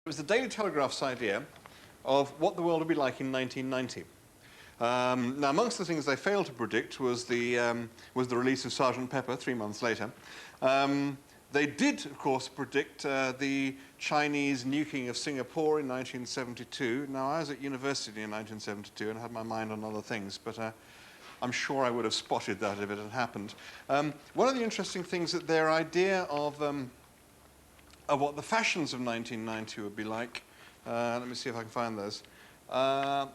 was the Daily Telegraph's idea of what the world would be like in 1990. Now, amongst the things they failed to predict was the release of Sergeant Pepper 3 months later. They did, of course, predict the Chinese nuking of Singapore in 1972. Now, I was at university in 1972 and had my mind on other things, but I'm sure I would have spotted that if it had happened. One of the interesting things that their idea of what the fashions of 1990 would be like, let me see if I can find those, are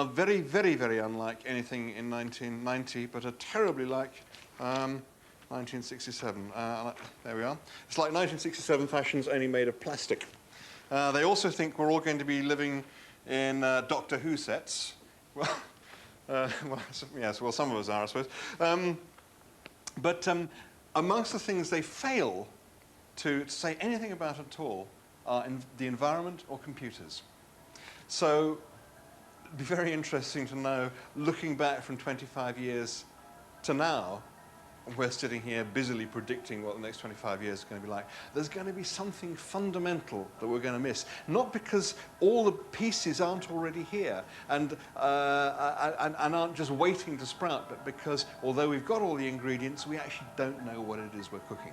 very, very, very unlike anything in 1990, but are terribly like 1967. There we are. It's like 1967 fashions only made of plastic. They also think we're all going to be living in Doctor Who sets. Well, yes, well, some of us are, I suppose. But amongst the things they fail to say anything about at all are the environment or computers. So it'd be very interesting to know, looking back from 25 years to now, we're sitting here busily predicting what the next 25 years is going to be like. There's going to be something fundamental that we're going to miss. Not because all the pieces aren't already here and aren't just waiting to sprout, but because although we've got all the ingredients, we actually don't know what it is we're cooking.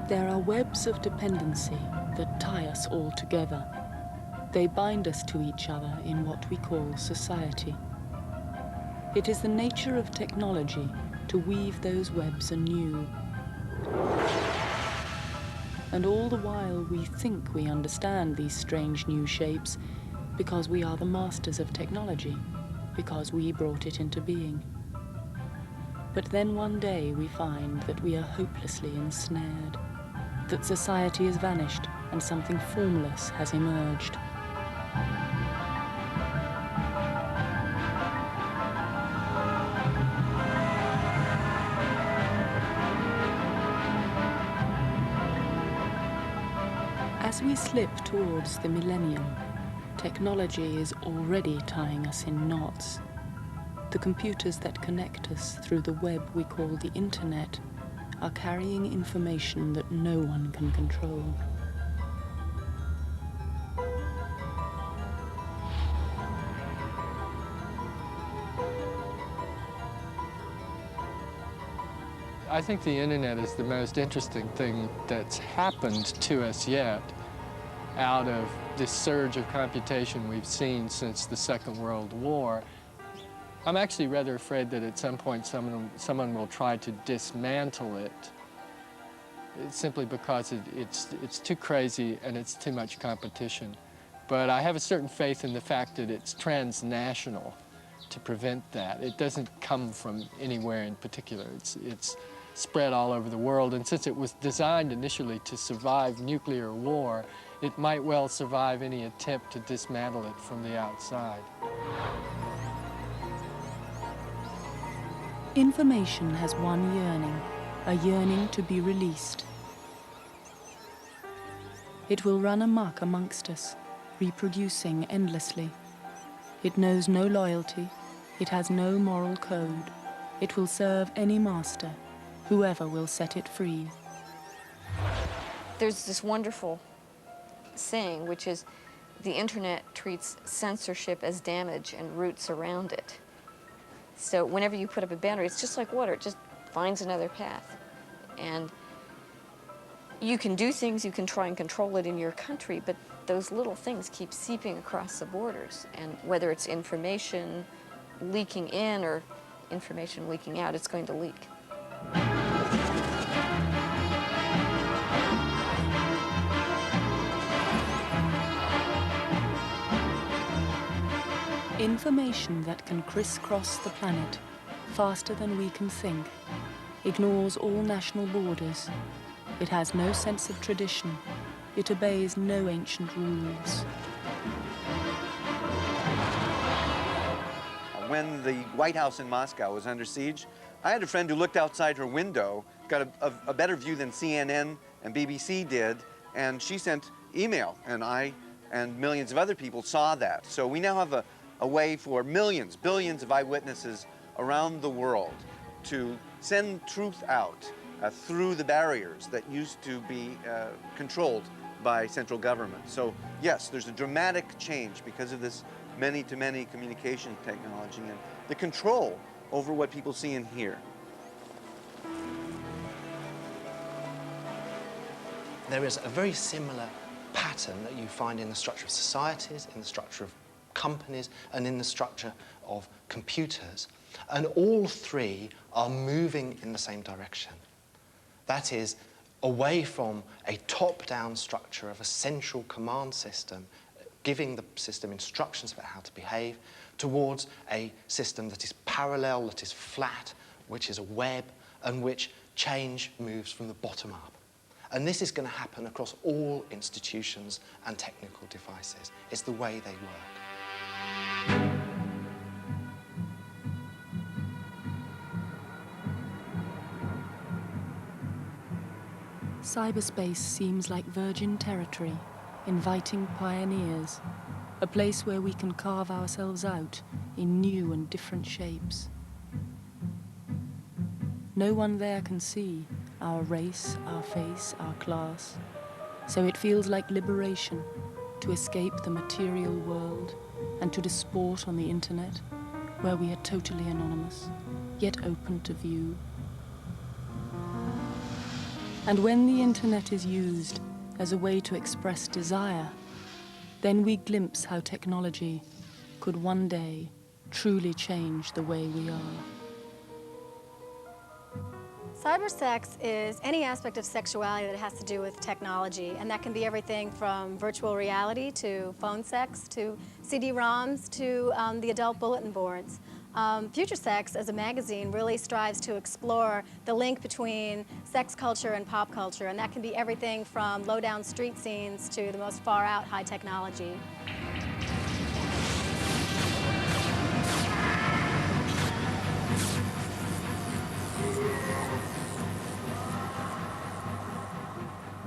There are webs of dependency that tie us all together. They bind us to each other in what we call society. It is the nature of technology to weave those webs anew. And all the while we think we understand these strange new shapes because we are the masters of technology, because we brought it into being. But then one day we find that we are hopelessly ensnared, that society has vanished and something formless has emerged. As we slip towards the millennium, technology is already tying us in knots. The computers that connect us through the web we call the internet are carrying information that no one can control. I think the internet is the most interesting thing that's happened to us yet out of this surge of computation we've seen since the Second World War. I'm actually rather afraid that at some point someone will try to dismantle it. It's simply because it's too crazy and it's too much competition. But I have a certain faith in the fact that it's transnational to prevent that. It doesn't come from anywhere in particular. It's spread all over the world, and since it was designed initially to survive nuclear war, it might well survive any attempt to dismantle it from the outside. Information has one yearning, a yearning to be released. It will run amok amongst us, reproducing endlessly. It knows no loyalty, it has no moral code. It will serve any master, whoever will set it free. There's this wonderful saying, which is, the internet treats censorship as damage and roots around it. So whenever you put up a boundary, it's just like water, it just finds another path. And you can do things, you can try and control it in your country, but those little things keep seeping across the borders. And whether it's information leaking in or information leaking out, it's going to leak. Information that can crisscross the planet faster than we can think, ignores all national borders. It has no sense of tradition. It obeys no ancient rules. When the White House in Moscow was under siege, I had a friend who looked outside her window, got a better view than CNN and BBC did, and she sent email, and I and millions of other people saw that. So we now have a way for millions, billions of eyewitnesses around the world to send truth out through the barriers that used to be controlled by central government. So yes, there's a dramatic change because of this many-to-many communication technology and the control over what people see and hear. There is a very similar pattern that you find in the structure of societies, in the structure of companies, and in the structure of computers. And all three are moving in the same direction. That is, away from a top-down structure of a central command system, giving the system instructions about how to behave, towards a system that is parallel, that is flat, which is a web, and which change moves from the bottom up. And this is going to happen across all institutions and technical devices. It's the way they work. Cyberspace seems like virgin territory, inviting pioneers, a place where we can carve ourselves out in new and different shapes. No one there can see our race, our face, our class, so it feels like liberation to escape the material world and to disport on the internet, where we are totally anonymous, yet open to view. And when the internet is used as a way to express desire, then we glimpse how technology could one day truly change the way we are. Cybersex is any aspect of sexuality that has to do with technology, and that can be everything from virtual reality to phone sex to CD-ROMs to the adult bulletin boards. Future Sex, as a magazine, really strives to explore the link between sex culture and pop culture, and that can be everything from low-down street scenes to the most far-out high technology.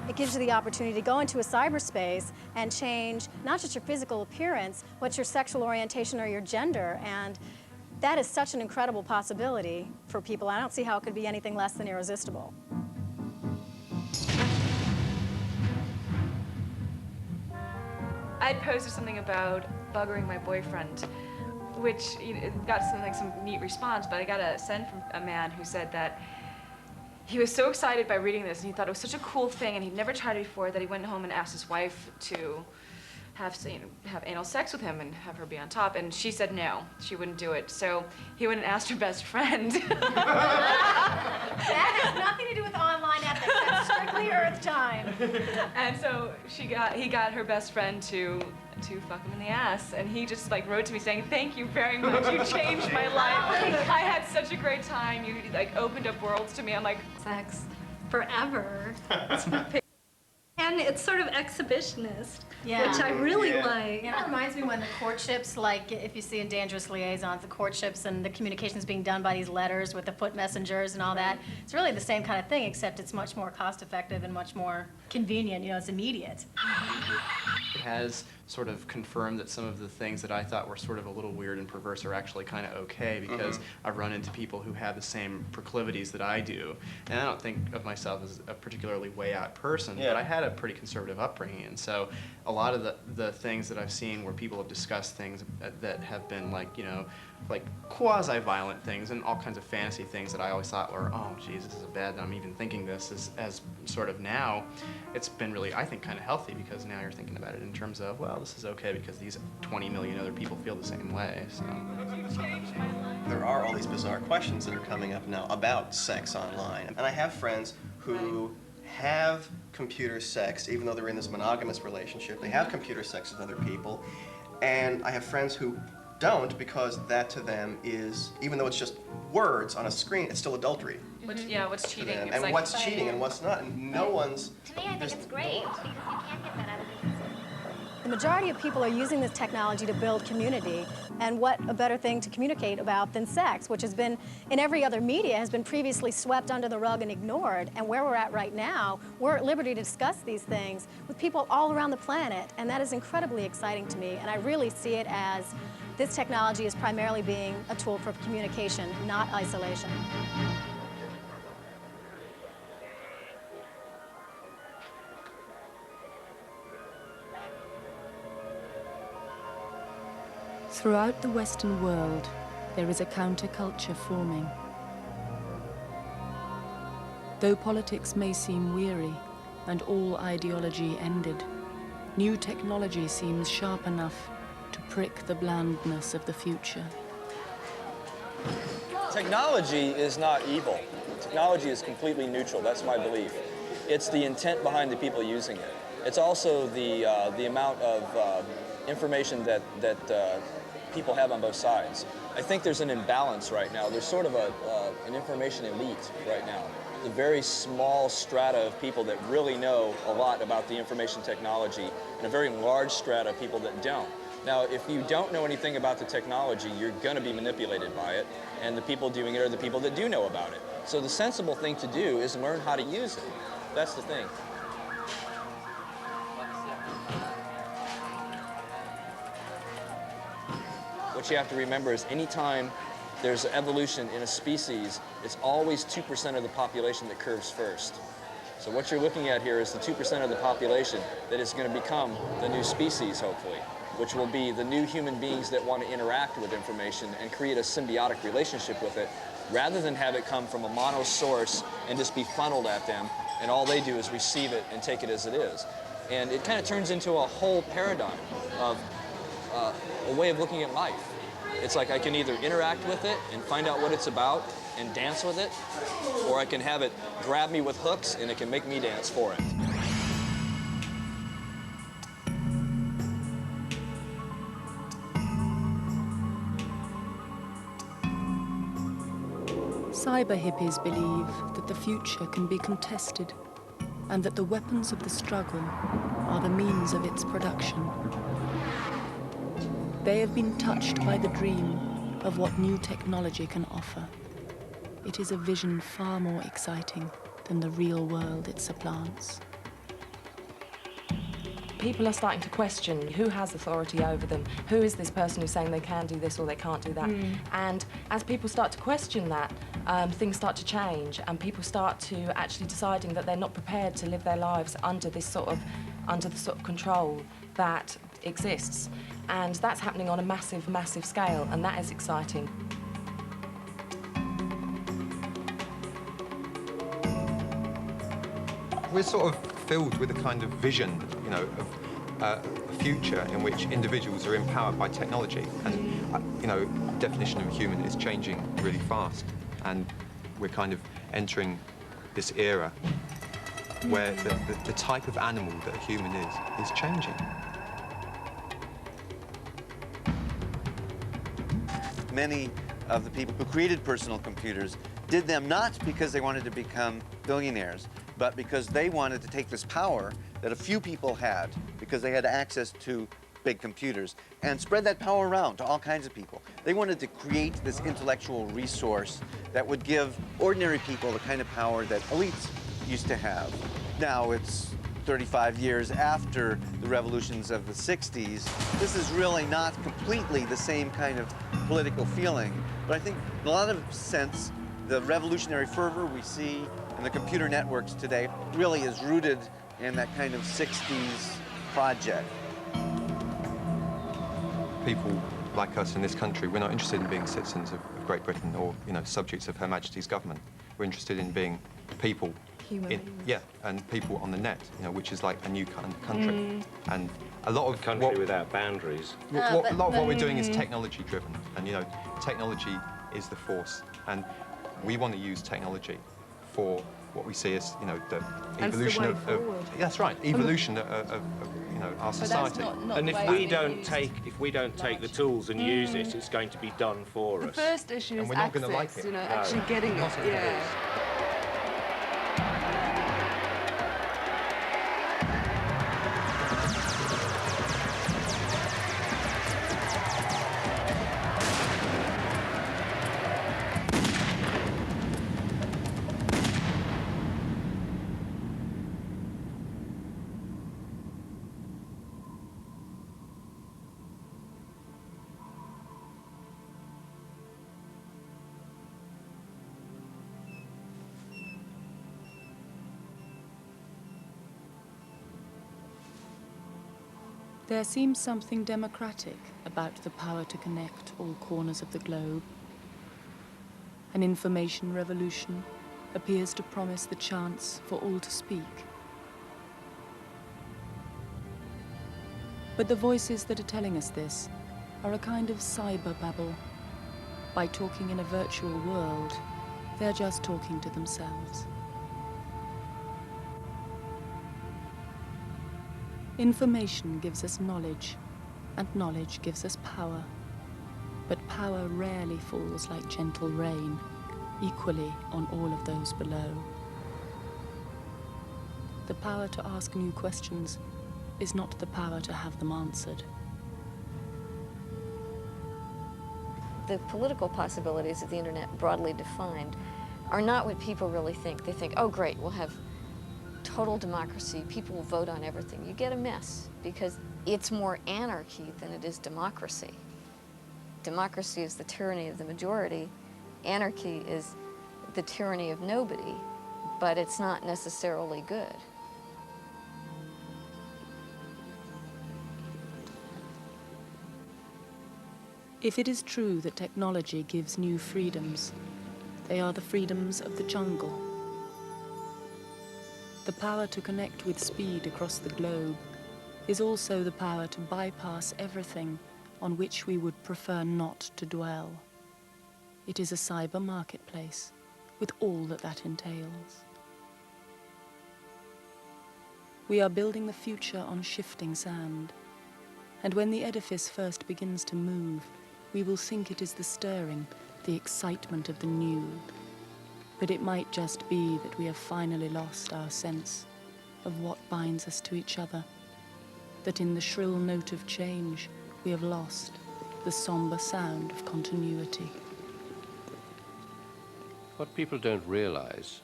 It gives you the opportunity to go into a cyberspace and change not just your physical appearance, but your sexual orientation or your gender. And that is such an incredible possibility for people. I don't see how it could be anything less than irresistible. I'd posted something about buggering my boyfriend, which got some neat response, but I got a send from a man who said that he was so excited by reading this, and he thought it was such a cool thing, and he'd never tried it before, that he went home and asked his wife to have anal sex with him and have her be on top, and she said no, she wouldn't do it. So he went and asked her best friend. That has nothing to do with online ethics. That's strictly Earth time. And so he got her best friend to fuck him in the ass, and he just wrote to me saying, "Thank you very much. You changed my life. I had such a great time. You opened up worlds to me." I'm like, sex forever. And it's sort of exhibitionist, which I really like. It reminds me when the courtships, like if you see in Dangerous Liaisons, the courtships and the communications being done by these letters with the foot messengers and all that. It's really the same kind of thing, except it's much more cost effective and much more convenient. It's immediate. It has sort of confirmed that some of the things that I thought were sort of a little weird and perverse are actually kind of okay, because I've run into people who have the same proclivities that I do. And I don't think of myself as a particularly way out person, but I had a pretty conservative upbringing, and so a lot of the things that I've seen where people have discussed things that have been like quasi-violent things and all kinds of fantasy things that I always thought were, oh geez, this is bad that I'm even thinking this, as sort of now, it's been really, I think, kind of healthy, because now you're thinking about it in terms of, well, this is okay because these 20 million other people feel the same way. So. There are all these bizarre questions that are coming up now about sex online. And I have friends who have computer sex, even though they're in this monogamous relationship. They have computer sex with other people. And I have friends who don't, because that to them is, even though it's just words on a screen, it's still adultery. What's cheating? And what's cheating and what's not, and no one's... To me, I think it's great, because you can't get that out of business. The majority of people are using this technology to build community, and what a better thing to communicate about than sex, which has been, in every other media, has been previously swept under the rug and ignored. And where we're at right now, we're at liberty to discuss these things with people all around the planet, and that is incredibly exciting to me. And I really see it as this technology is primarily being a tool for communication, not isolation. Throughout the Western world, there is a counterculture forming. Though politics may seem weary and all ideology ended, new technology seems sharp enough to prick the blandness of the future. Technology is not evil. Technology is completely neutral. That's my belief. It's the intent behind the people using it. It's also the amount of information that people have on both sides. I think there's an imbalance right now. There's sort of an information elite right now. The very small strata of people that really know a lot about the information technology, and a very large strata of people that don't. Now, if you don't know anything about the technology, you're going to be manipulated by it, and the people doing it are the people that do know about it. So the sensible thing to do is learn how to use it. That's the thing. What you have to remember is anytime there's evolution in a species, it's always 2% of the population that curves first. So what you're looking at here is the 2% of the population that is going to become the new species, hopefully, which will be the new human beings that want to interact with information and create a symbiotic relationship with it, rather than have it come from a mono source and just be funneled at them, and all they do is receive it and take it as it is. And it kind of turns into a whole paradigm of a way of looking at life. It's like I can either interact with it and find out what it's about and dance with it, or I can have it grab me with hooks and it can make me dance for it. Cyber hippies believe that the future can be contested and that the weapons of the struggle are the means of its production. They have been touched by the dream of what new technology can offer. It is a vision far more exciting than the real world it supplants. People are starting to question who has authority over them, who is this person who's saying they can do this or they can't do that. And as people start to question that, things start to change, and people start to actually deciding that they're not prepared to live their lives under the sort of control that exists. And that's happening on a massive, massive scale, and that is exciting. We're sort of filled with a kind of vision, you know, of a future in which individuals are empowered by technology. And, you know, definition of a human is changing really fast. And we're kind of entering this era where the type of animal that a human is changing. Many of the people who created personal computers did them not because they wanted to become billionaires, but because they wanted to take this power that a few people had because they had access to big computers and spread that power around to all kinds of people. They wanted to create this intellectual resource that would give ordinary people the kind of power that elites used to have. Now it's 35 years after the revolutions of the 60s. This is really not completely the same kind of political feeling, but I think in a lot of sense, the revolutionary fervor we see in the computer networks today really is rooted in that kind of 60s project. People like us in this country, we're not interested in being citizens of Great Britain or, you know, subjects of Her Majesty's government. We're interested in being people. Yeah, and people on the net, you know, which is like a new kind of country. And a lot of country without boundaries. A lot of what we're doing is technology driven, and you know, technology is the force, and we want to use technology for what we see as, you know, the evolution of that's right, evolution of you know, our society. And if we don't take the tools and use it, it's going to be done for us. The first issue is access, you know, actually getting it. Yeah. There seems something democratic about the power to connect all corners of the globe. An information revolution appears to promise the chance for all to speak. But the voices that are telling us this are a kind of cyber babble. By talking in a virtual world, they're just talking to themselves. Information gives us knowledge, and knowledge gives us power. But power rarely falls like gentle rain, equally on all of those below. The power to ask new questions is not the power to have them answered. The political possibilities of the internet, broadly defined, are not what people really think. They think, oh great, we'll have total democracy, people will vote on everything. You get a mess, because it's more anarchy than it is democracy. Democracy is the tyranny of the majority. Anarchy is the tyranny of nobody, but it's not necessarily good. If it is true that technology gives new freedoms, they are the freedoms of the jungle. The power to connect with speed across the globe is also the power to bypass everything on which we would prefer not to dwell. It is a cyber marketplace, with all that that entails. We are building the future on shifting sand, and when the edifice first begins to move, we will think it is the stirring, the excitement of the new. But it might just be that we have finally lost our sense of what binds us to each other, that in the shrill note of change, we have lost the somber sound of continuity. What people don't realize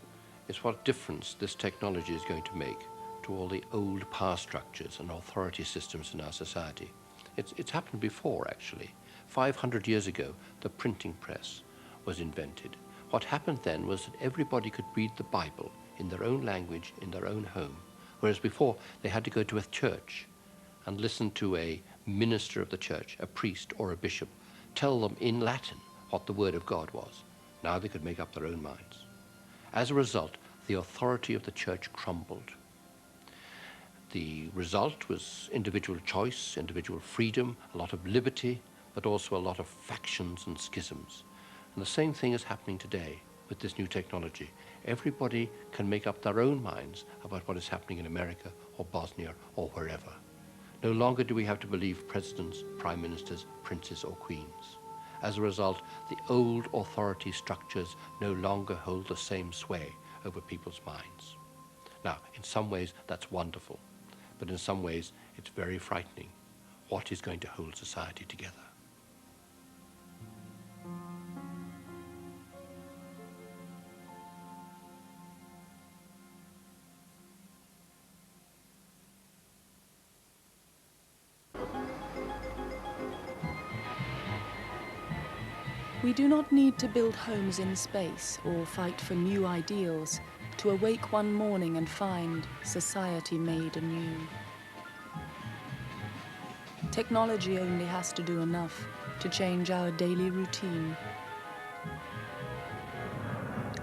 is what difference this technology is going to make to all the old power structures and authority systems in our society. It's happened before, actually. 500 years ago, the printing press was invented. What happened then was that everybody could read the Bible in their own language, in their own home, whereas before they had to go to a church and listen to a minister of the church, a priest or a bishop, tell them in Latin what the word of God was. Now they could make up their own minds. As a result, the authority of the church crumbled. The result was individual choice, individual freedom, a lot of liberty, but also a lot of factions and schisms. And the same thing is happening today with this new technology. Everybody can make up their own minds about what is happening in America or Bosnia or wherever. No longer do we have to believe presidents, prime ministers, princes or queens. As a result, the old authority structures no longer hold the same sway over people's minds. Now, in some ways, that's wonderful, but in some ways, it's very frightening. What is going to hold society together? We do not need to build homes in space or fight for new ideals to awake one morning and find society made anew. Technology only has to do enough to change our daily routine.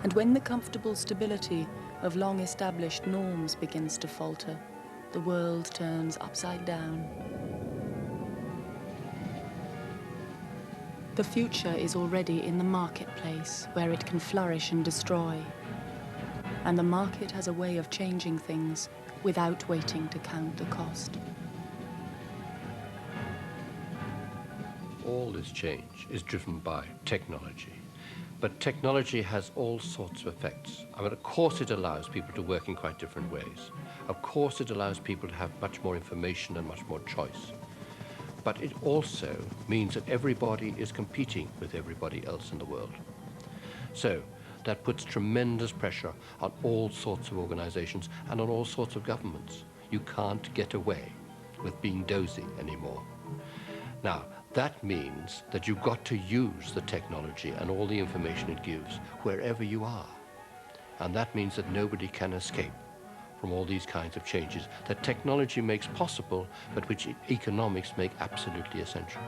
And when the comfortable stability of long-established norms begins to falter, the world turns upside down. The future is already in the marketplace, where it can flourish and destroy. And the market has a way of changing things without waiting to count the cost. All this change is driven by technology. But technology has all sorts of effects. I mean, of course it allows people to work in quite different ways. Of course it allows people to have much more information and much more choice. But it also means that everybody is competing with everybody else in the world. So that puts tremendous pressure on all sorts of organizations and on all sorts of governments. You can't get away with being dozy anymore. Now, that means that you've got to use the technology and all the information it gives wherever you are. And that means that nobody can escape from all these kinds of changes that technology makes possible, but which economics make absolutely essential.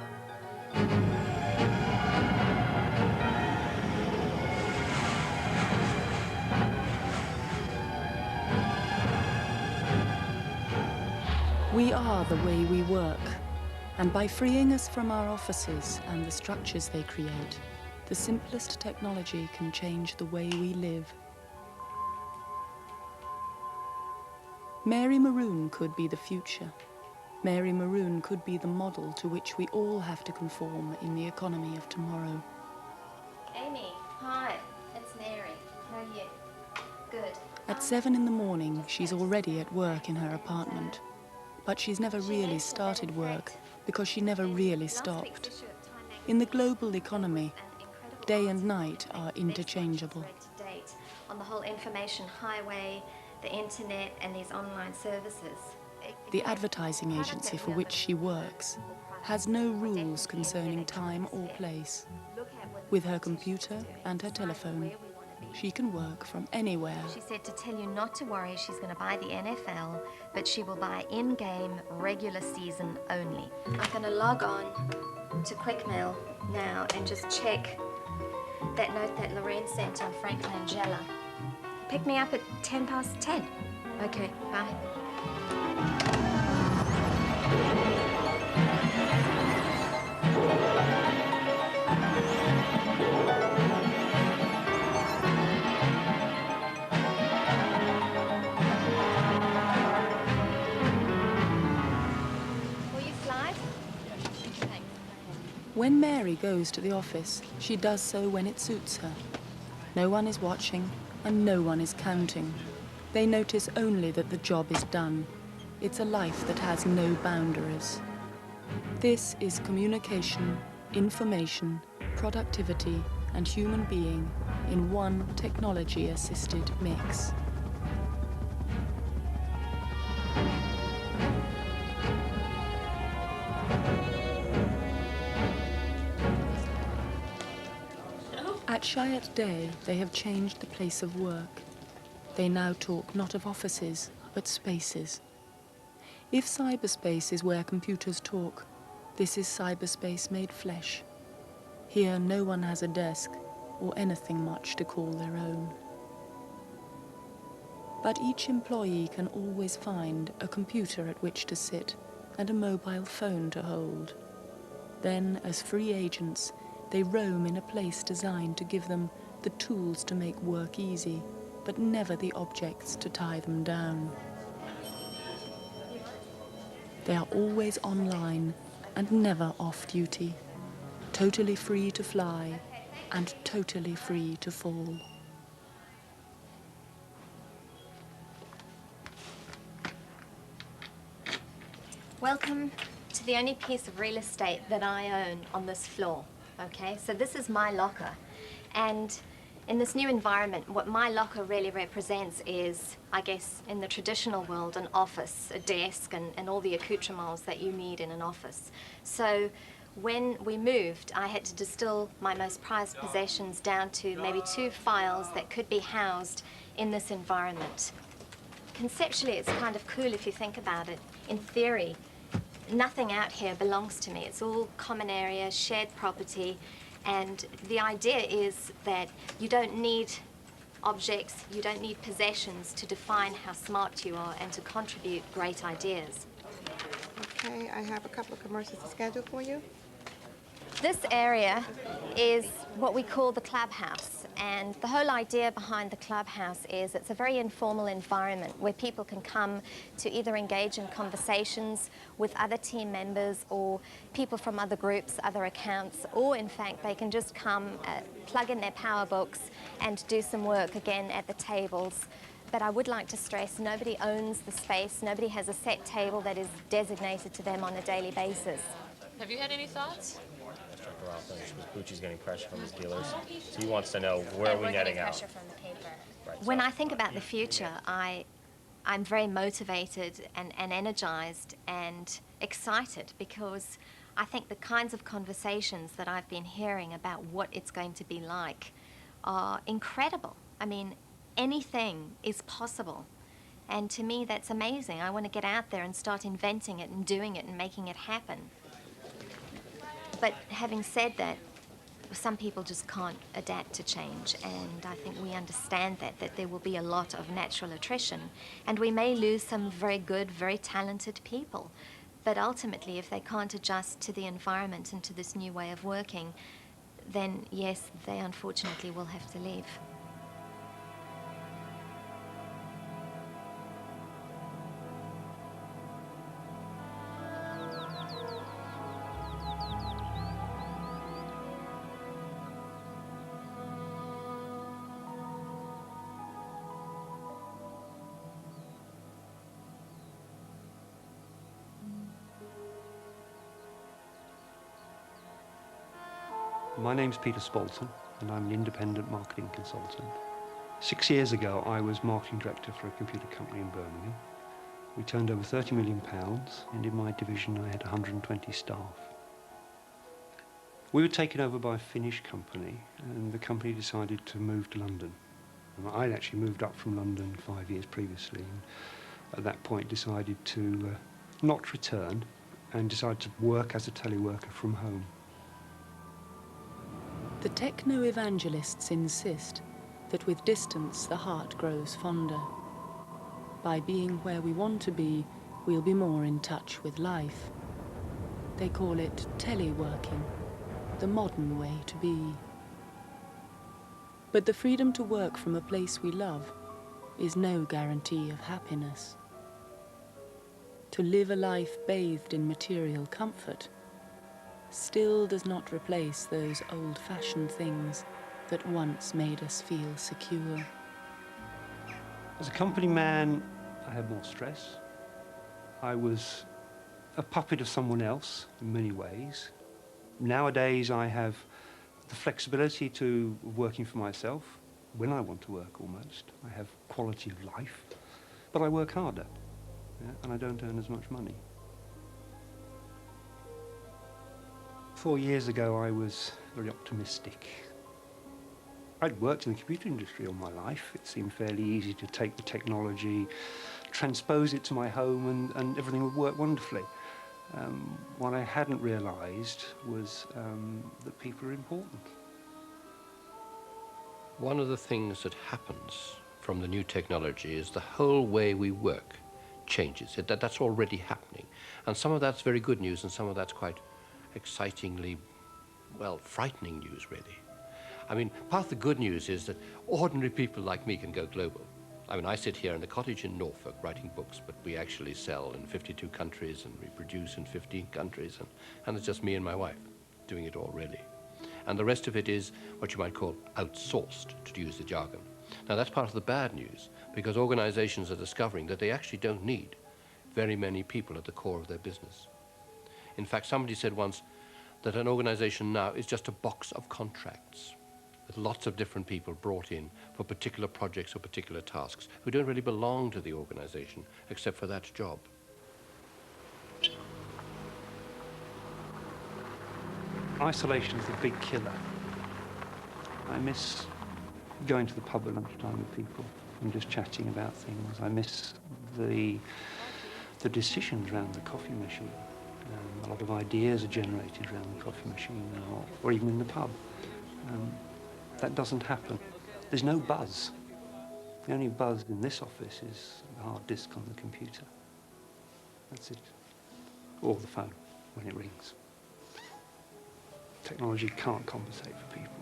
We are the way we work, and by freeing us from our offices and the structures they create, the simplest technology can change the way we live. Mary Maroon could be the future. Mary Maroon could be the model to which we all have to conform in the economy of tomorrow. Amy, hi, it's Mary. How are you? Good. At 7 in the morning, she's already at work in her apartment. But she's never really started work because she never really stopped. In the global economy, day and night are interchangeable. On the whole information highway, the internet, and these online services. The advertising agency for which she works has no rules concerning time or place. With her computer and her telephone, she can work from anywhere. She said to tell you not to worry, she's going to buy the NFL, but she will buy in-game, regular season only. I'm going to log on to Quickmail now and just check that note that Lorraine sent on Frank Langella. Pick me up at 10:10. Okay, bye. When Mary goes to the office, she does so when it suits her. No one is watching and no one is counting. They notice only that the job is done. It's a life that has no boundaries. This is communication, information, productivity, and human being in one technology-assisted mix. At Chiat Day, they have changed the place of work. They now talk not of offices, but spaces. If cyberspace is where computers talk, this is cyberspace made flesh. Here, no one has a desk or anything much to call their own. But each employee can always find a computer at which to sit and a mobile phone to hold. Then, as free agents, they roam in a place designed to give them the tools to make work easy, but never the objects to tie them down. They are always online and never off-duty, totally free to fly and totally free to fall. Welcome to the only piece of real estate that I own on this floor. Okay, so this is my locker, and in this new environment, what my locker really represents is, I guess, in the traditional world, an office, a desk, and all the accoutrements that you need in an office. So when we moved, I had to distill my most prized possessions down to maybe 2 files that could be housed in this environment. Conceptually, it's kind of cool if you think about it. In theory, nothing out here belongs to me. It's all common area, shared property, and the idea is that you don't need objects, you don't need possessions to define how smart you are and to contribute great ideas. Okay, I have a couple of commercials to schedule for you. This area is what we call the clubhouse, and the whole idea behind the clubhouse is it's a very informal environment where people can come to either engage in conversations with other team members or people from other groups, other accounts, or in fact they can just come, plug in their power books and do some work again at the tables. But I would like to stress, nobody owns the space, nobody has a set table that is designated to them on a daily basis. Have you had any thoughts? Bucci's getting pressure from his dealers. So he wants to know where are we netting out. Pressure from the paper. Right, when I think about the future, I'm very motivated and energized and excited because I think the kinds of conversations that I've been hearing about what it's going to be like are incredible. I mean, anything is possible. And to me, that's amazing. I want to get out there and start inventing it and doing it and making it happen. But having said that, some people just can't adapt to change, and I think we understand that there will be a lot of natural attrition, and we may lose some very good, very talented people. But ultimately, if they can't adjust to the environment and to this new way of working, then yes, they unfortunately will have to leave. My name's Peter Spalton, and I'm an independent marketing consultant. 6 years ago, I was marketing director for a computer company in Birmingham. We turned over £30 million, and in my division, I had 120 staff. We were taken over by a Finnish company, and the company decided to move to London. And I'd actually moved up from London 5 years previously, and at that point decided to not return, and decided to work as a teleworker from home. The techno-evangelists insist that with distance the heart grows fonder. By being where we want to be, we'll be more in touch with life. They call it teleworking, the modern way to be. But the freedom to work from a place we love is no guarantee of happiness. To live a life bathed in material comfort still does not replace those old-fashioned things that once made us feel secure. As a company man, I had more stress. I was a puppet of someone else in many ways. Nowadays, I have the flexibility to working for myself when I want to work almost. I have quality of life, but I work harder, and I don't earn as much money. 4 years ago, I was very optimistic. I'd worked in the computer industry all my life. It seemed fairly easy to take the technology, transpose it to my home, and everything would work wonderfully. What I hadn't realised was that people are important. One of the things that happens from the new technology is the whole way we work changes. That's already happening. And some of that's very good news, and some of that's quite excitingly, well, frightening news, really. I mean, part of the good news is that ordinary people like me can go global. I mean, I sit here in the cottage in Norfolk writing books, but we actually sell in 52 countries and we produce in 15 countries, and it's just me and my wife doing it all, really. And the rest of it is what you might call outsourced, to use the jargon. Now, that's part of the bad news, because organizations are discovering that they actually don't need very many people at the core of their business. In fact, somebody said once that an organization now is just a box of contracts with lots of different people brought in for particular projects or particular tasks who don't really belong to the organization except for that job. Isolation is the big killer. I miss going to the pub at lunchtime with people and just chatting about things. I miss the decisions around the coffee machine. A lot of ideas are generated around the coffee machine or even in the pub. That doesn't happen. There's no buzz. The only buzz in this office is the hard disk on the computer. That's it. Or the phone when it rings. Technology can't compensate for people.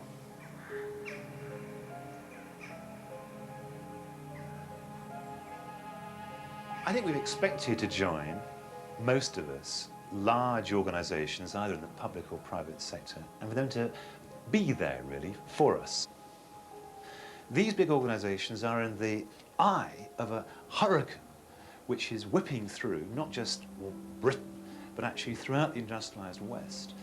I think we've expected to join, most of us, large organisations, either in the public or private sector, and for them to be there, really, for us. These big organisations are in the eye of a hurricane which is whipping through, not just Britain, but actually throughout the industrialised West.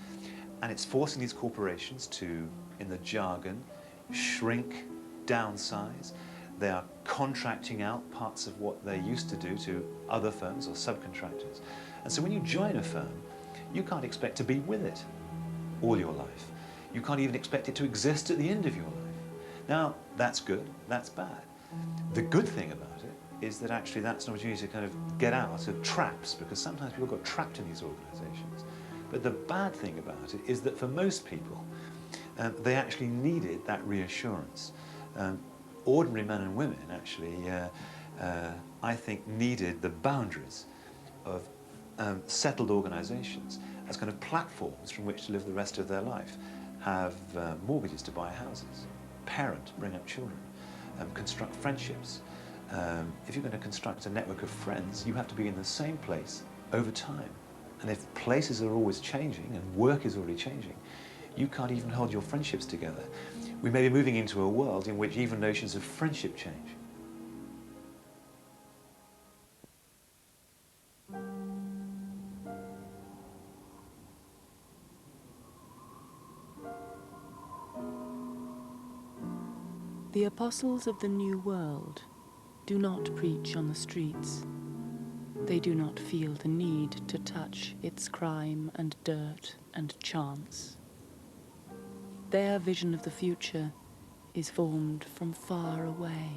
And it's forcing these corporations to, in the jargon, shrink, downsize. They are contracting out parts of what they used to do to other firms or subcontractors. And so when you join a firm, you can't expect to be with it all your life. You can't even expect it to exist at the end of your life. Now, that's good, that's bad. The good thing about it is that actually that's an opportunity to kind of get out of traps, because sometimes people got trapped in these organisations. But the bad thing about it is that for most people, they actually needed that reassurance. Ordinary men and women actually, I think, needed the boundaries of settled organisations as kind of platforms from which to live the rest of their life, have mortgages to buy houses, parent, bring up children, construct friendships. If you're going to construct a network of friends, you have to be in the same place over time. And if places are always changing and work is already changing, you can't even hold your friendships together. We may be moving into a world in which even notions of friendship change. The apostles of the New World do not preach on the streets. They do not feel the need to touch its crime and dirt and chance. Their vision of the future is formed from far away.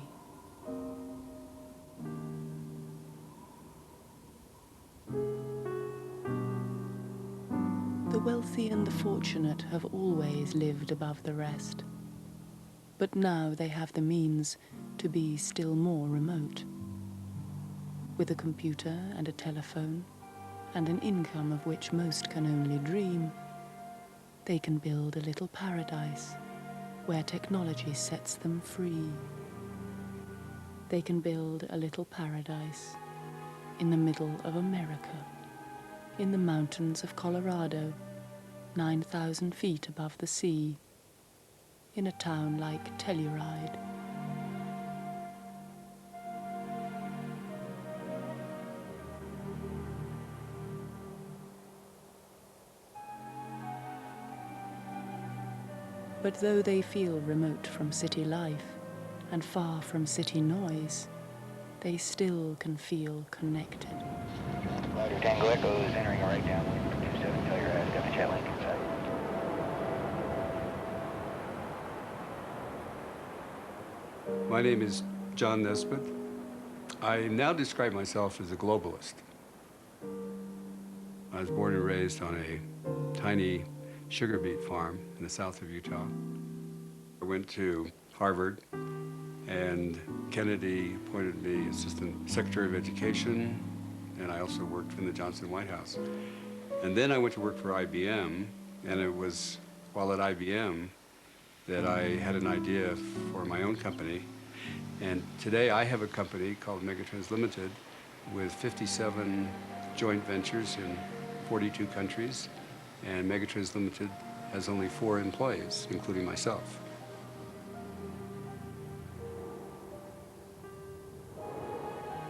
The wealthy and the fortunate have always lived above the rest. But now they have the means to be still more remote. With a computer and a telephone, and an income of which most can only dream, they can build a little paradise where technology sets them free. They can build a little paradise in the middle of America, in the mountains of Colorado, 9,000 feet above the sea, in a town like Telluride. But though they feel remote from city life and far from city noise, they still can feel connected. Roger, Tango Echo is entering right down 27, tell your ass, got the chat link inside. My name is John Nesbitt. I now describe myself as a globalist. I was born and raised on a tiny sugar beet farm in the south of Utah. I went to Harvard, and Kennedy appointed me Assistant Secretary of Education, and I also worked in the Johnson White House. And then I went to work for IBM, and it was while at IBM that I had an idea for my own company. And today I have a company called Megatrends Limited with 57 joint ventures in 42 countries. And Megatrends Limited has only 4 employees, including myself.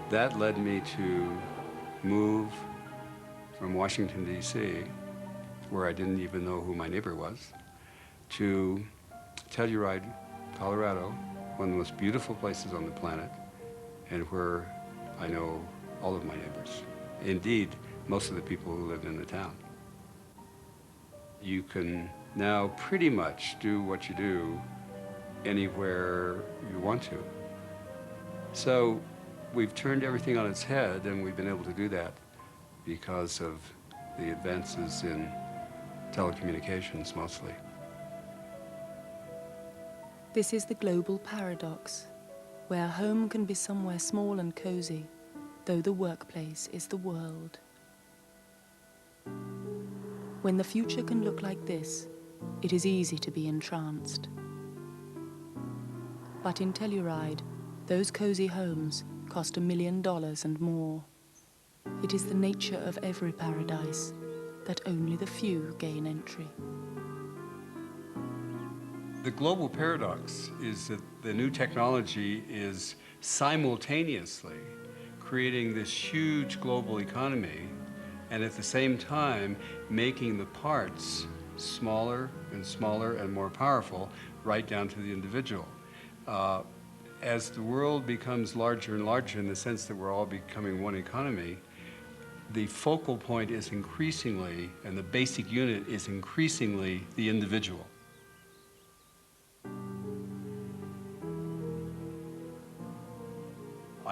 That led me to move from Washington, D.C., where I didn't even know who my neighbor was, to Telluride, Colorado, one of the most beautiful places on the planet, and where I know all of my neighbors. Indeed, most of the people who live in the town. You can now pretty much do what you do anywhere you want to. So we've turned everything on its head, and we've been able to do that because of the advances in telecommunications mostly. This is the global paradox, where home can be somewhere small and cozy, though the workplace is the world. When the future can look like this, it is easy to be entranced. But in Telluride, those cozy homes cost $1 million and more. It is the nature of every paradise that only the few gain entry. The global paradox is that the new technology is simultaneously creating this huge global economy and at the same time making the parts smaller and smaller and more powerful right down to the individual. As the world becomes larger and larger in the sense that we're all becoming one economy, the focal point is increasingly, and the basic unit is increasingly the individual.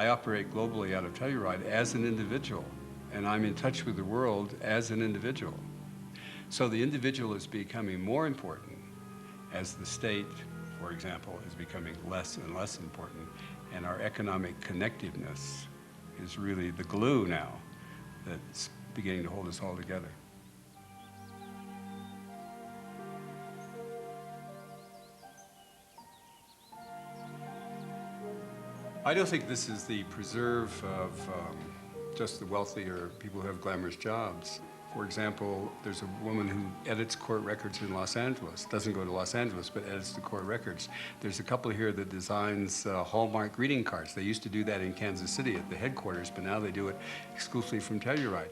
I operate globally out of Telluride as an individual, and I'm in touch with the world as an individual. So the individual is becoming more important as the state, for example, is becoming less and less important, and our economic connectiveness is really the glue now that's beginning to hold us all together. I don't think this is the preserve of just the wealthy or people who have glamorous jobs. For example, there's a woman who edits court records in Los Angeles, doesn't go to Los Angeles, but edits the court records. There's a couple here that designs Hallmark greeting cards. They used to do that in Kansas City at the headquarters, but now they do it exclusively from Telluride.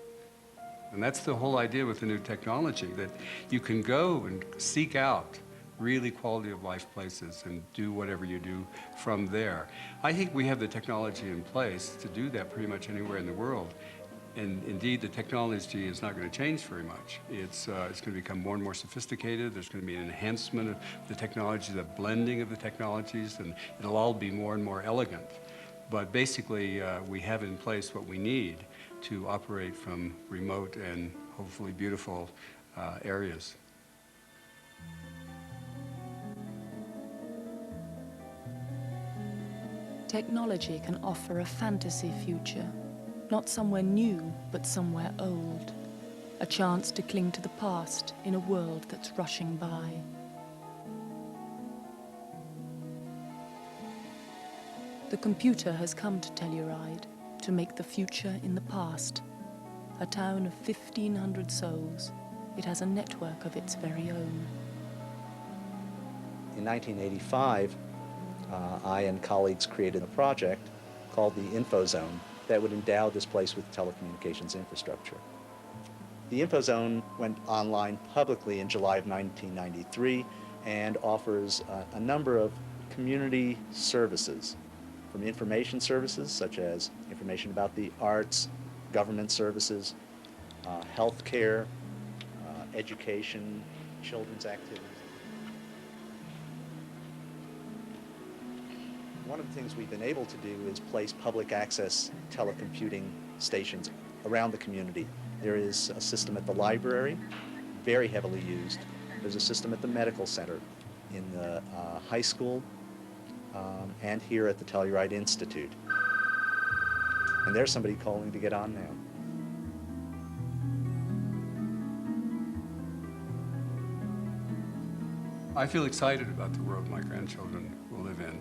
And that's the whole idea with the new technology, that you can go and seek out really quality of life places and do whatever you do from there. I think we have the technology in place to do that pretty much anywhere in the world. And indeed, the technology is not going to change very much. It's going to become more and more sophisticated. There's going to be an enhancement of the technology, the blending of the technologies, and it'll all be more and more elegant. But basically, we have in place what we need to operate from remote and hopefully beautiful areas. Technology can offer a fantasy future. Not somewhere new, but somewhere old. A chance to cling to the past in a world that's rushing by. The computer has come to Telluride to make the future in the past. A town of 1,500 souls, it has a network of its very own. In 1985, I and colleagues created a project called the Info Zone that would endow this place with telecommunications infrastructure. The Info Zone went online publicly in July of 1993 and offers a number of community services, from information services such as information about the arts, government services, health care, education, children's activities. One of the things we've been able to do is place public access telecomputing stations around the community. There is a system at the library, very heavily used. There's a system at the medical center, in the high school, and here at the Telluride Institute. And there's somebody calling to get on now. I feel excited about the world my grandchildren will live in.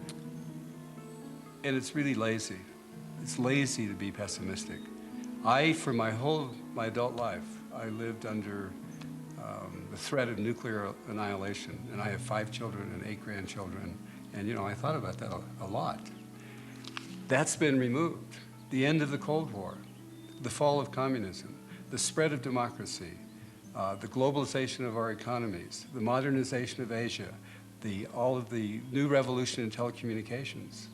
And it's really lazy. It's lazy to be pessimistic. For my adult life, I lived under the threat of nuclear annihilation, and I have 5 children and 8 grandchildren, and I thought about that a lot. That's been removed. The end of the Cold War, the fall of communism, the spread of democracy, the globalization of our economies, the modernization of Asia, all of the new revolution in telecommunications.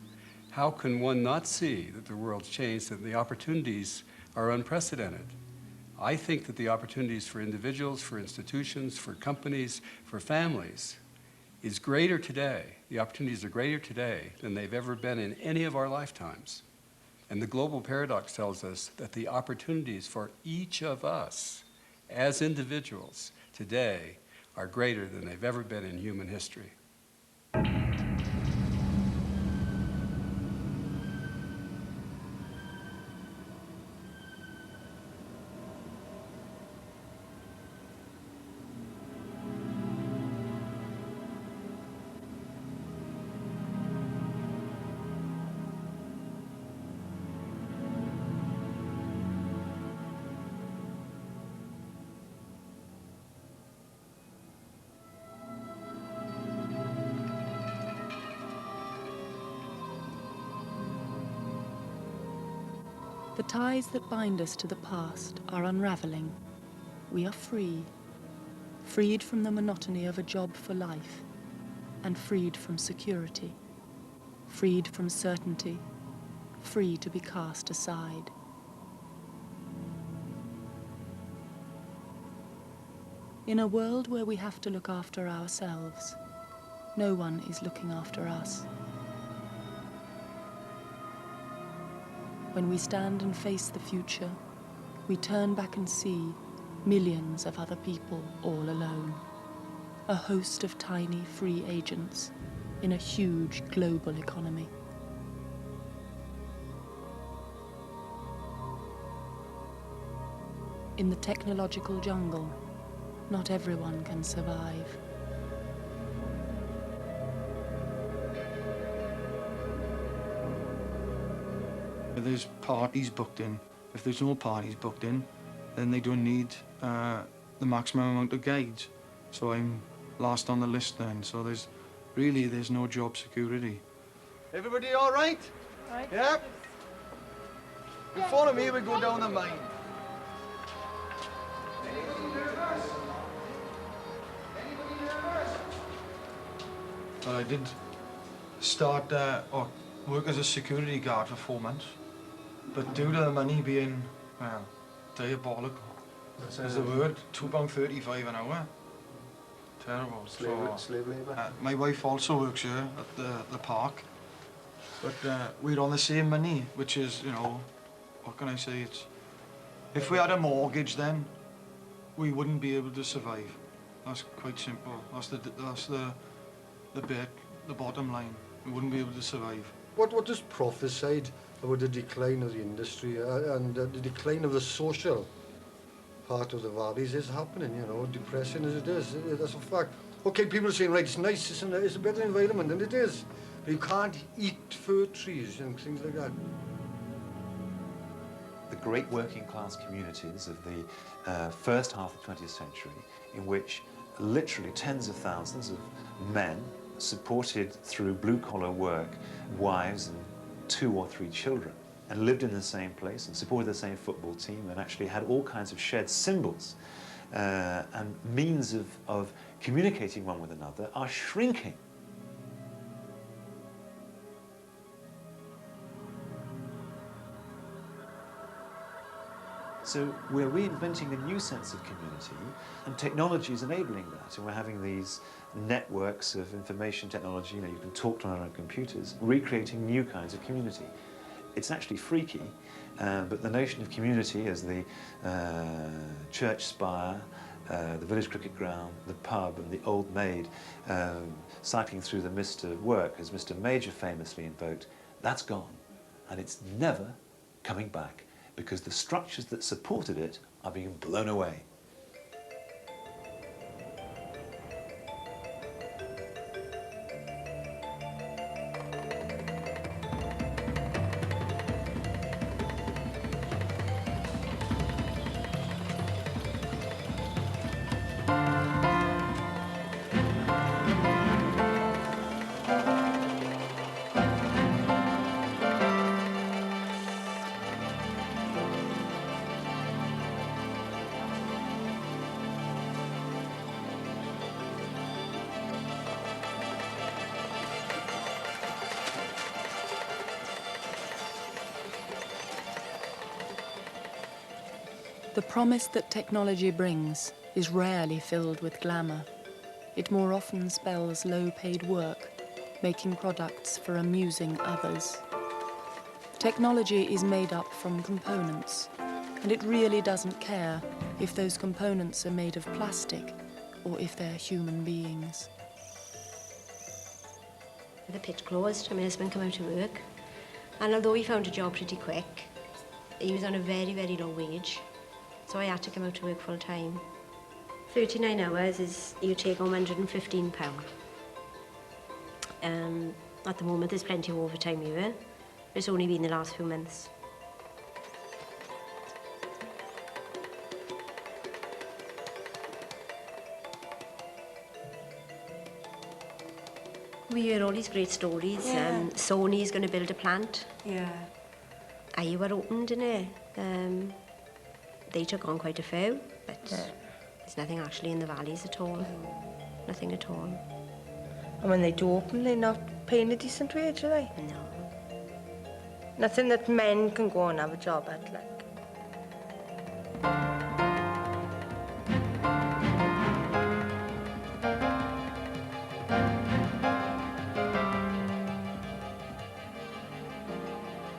How can one not see that the world's changed and the opportunities are unprecedented? I think that the opportunities for individuals, for institutions, for companies, for families is greater today. The opportunities are greater today than they've ever been in any of our lifetimes. And the global paradox tells us that the opportunities for each of us as individuals today are greater than they've ever been in human history. The ties that bind us to the past are unraveling. We are free, freed from the monotony of a job for life, and freed from security, freed from certainty, free to be cast aside. In a world where we have to look after ourselves, no one is looking after us. when we stand and face the future, we turn back and see millions of other people all alone. A host of tiny free agents in a huge global economy. In the technological jungle, not everyone can survive. If there's parties booked in, if there's no parties booked in, then they don't need the maximum amount of guides. So I'm last on the list then. So there's no job security. Everybody all right? Right. Yep. You follow me, we go down the mine. I did start or work as a security guard for 4 months, but due to the money being, well, diabolical, is the word, £2.35 an hour. Terrible. Slave labour. My wife also works here at the park, but we're on the same money, which is, you know, what can I say? It's if we had a mortgage, then we wouldn't be able to survive. That's quite simple. That's the bottom line. We wouldn't be able to survive. What does prophesied about the decline of the industry and the decline of the social part of the valleys is happening, you know, depressing as it is. That's a fact. Okay, people are saying, right, it's nice, it's a better environment, and it is. But you can't eat fir trees and things like that. The great working class communities of the first half of the 20th century, in which literally tens of thousands of men supported through blue-collar work wives and 2 or 3 children, and lived in the same place and supported the same football team and actually had all kinds of shared symbols and means of communicating one with another, are shrinking. So we're reinventing a new sense of community, and technology is enabling that. And we're having these networks of information technology, you know, you can talk to our own computers, recreating new kinds of community. It's actually freaky, but the notion of community as the church spire, the village cricket ground, the pub and the old maid cycling through the mist of work, as Mr. Major famously invoked, that's gone. And it's never coming back, because the structures that supported it are being blown away. The promise that technology brings is rarely filled with glamour. It more often spells low-paid work, making products for amusing others. Technology is made up from components, and it really doesn't care if those components are made of plastic or if they're human beings. The pit closed, and my husband came out to work. And although he found a job pretty quick, he was on a very, very low wage. So I had to come out to work full time. 39 hours is, you take home £115. At the moment, there's plenty of overtime here. It's only been the last few months. We hear all these great stories. Yeah. Sony's going to build a plant. Yeah. I were opened, innit? They took on quite a few, but there's nothing actually in the valleys at all. Nothing at all. And when they do open, they're not paying a decent wage, are they? No. Nothing that men can go and have a job at, like.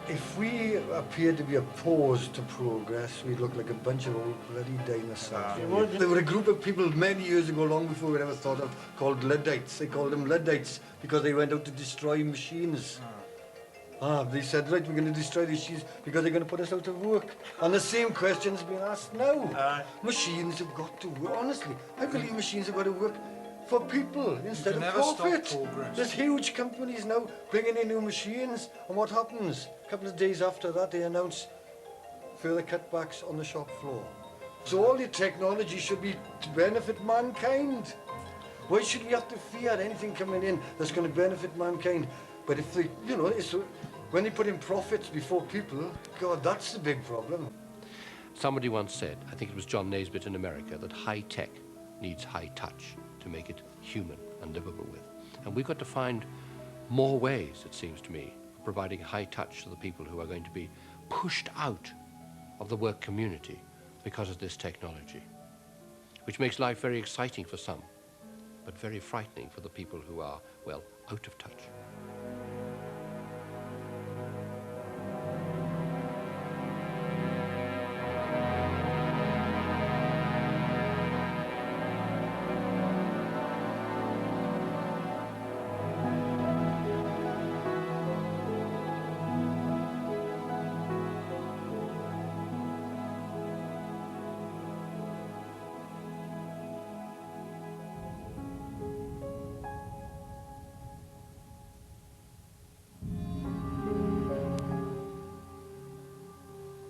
If we appeared to be opposed to progress. We looked like a bunch of old bloody dinosaurs. There were a group of people many years ago, long before we ever thought of, called Luddites. They called them Luddites because they went out to destroy machines. They said, right, we're going to destroy these machines because they're going to put us out of work. And the same question's been asked now. Machines have got to work. Honestly, I believe machines have got to work for people instead of profit. There's huge companies now bringing in new machines, and what happens? A couple of days after that, they announce further cutbacks on the shop floor. So all the technology should be to benefit mankind. Why should we have to fear anything coming in that's going to benefit mankind? But if they, you know, when they put in profits before people, God, that's the big problem. Somebody once said, I think it was John Naisbitt in America, that high tech needs high touch to make it human and livable with. And we've got to find more ways, it seems to me, of providing high touch to the people who are going to be pushed out of the work community because of this technology, which makes life very exciting for some, but very frightening for the people who are, well, out of touch.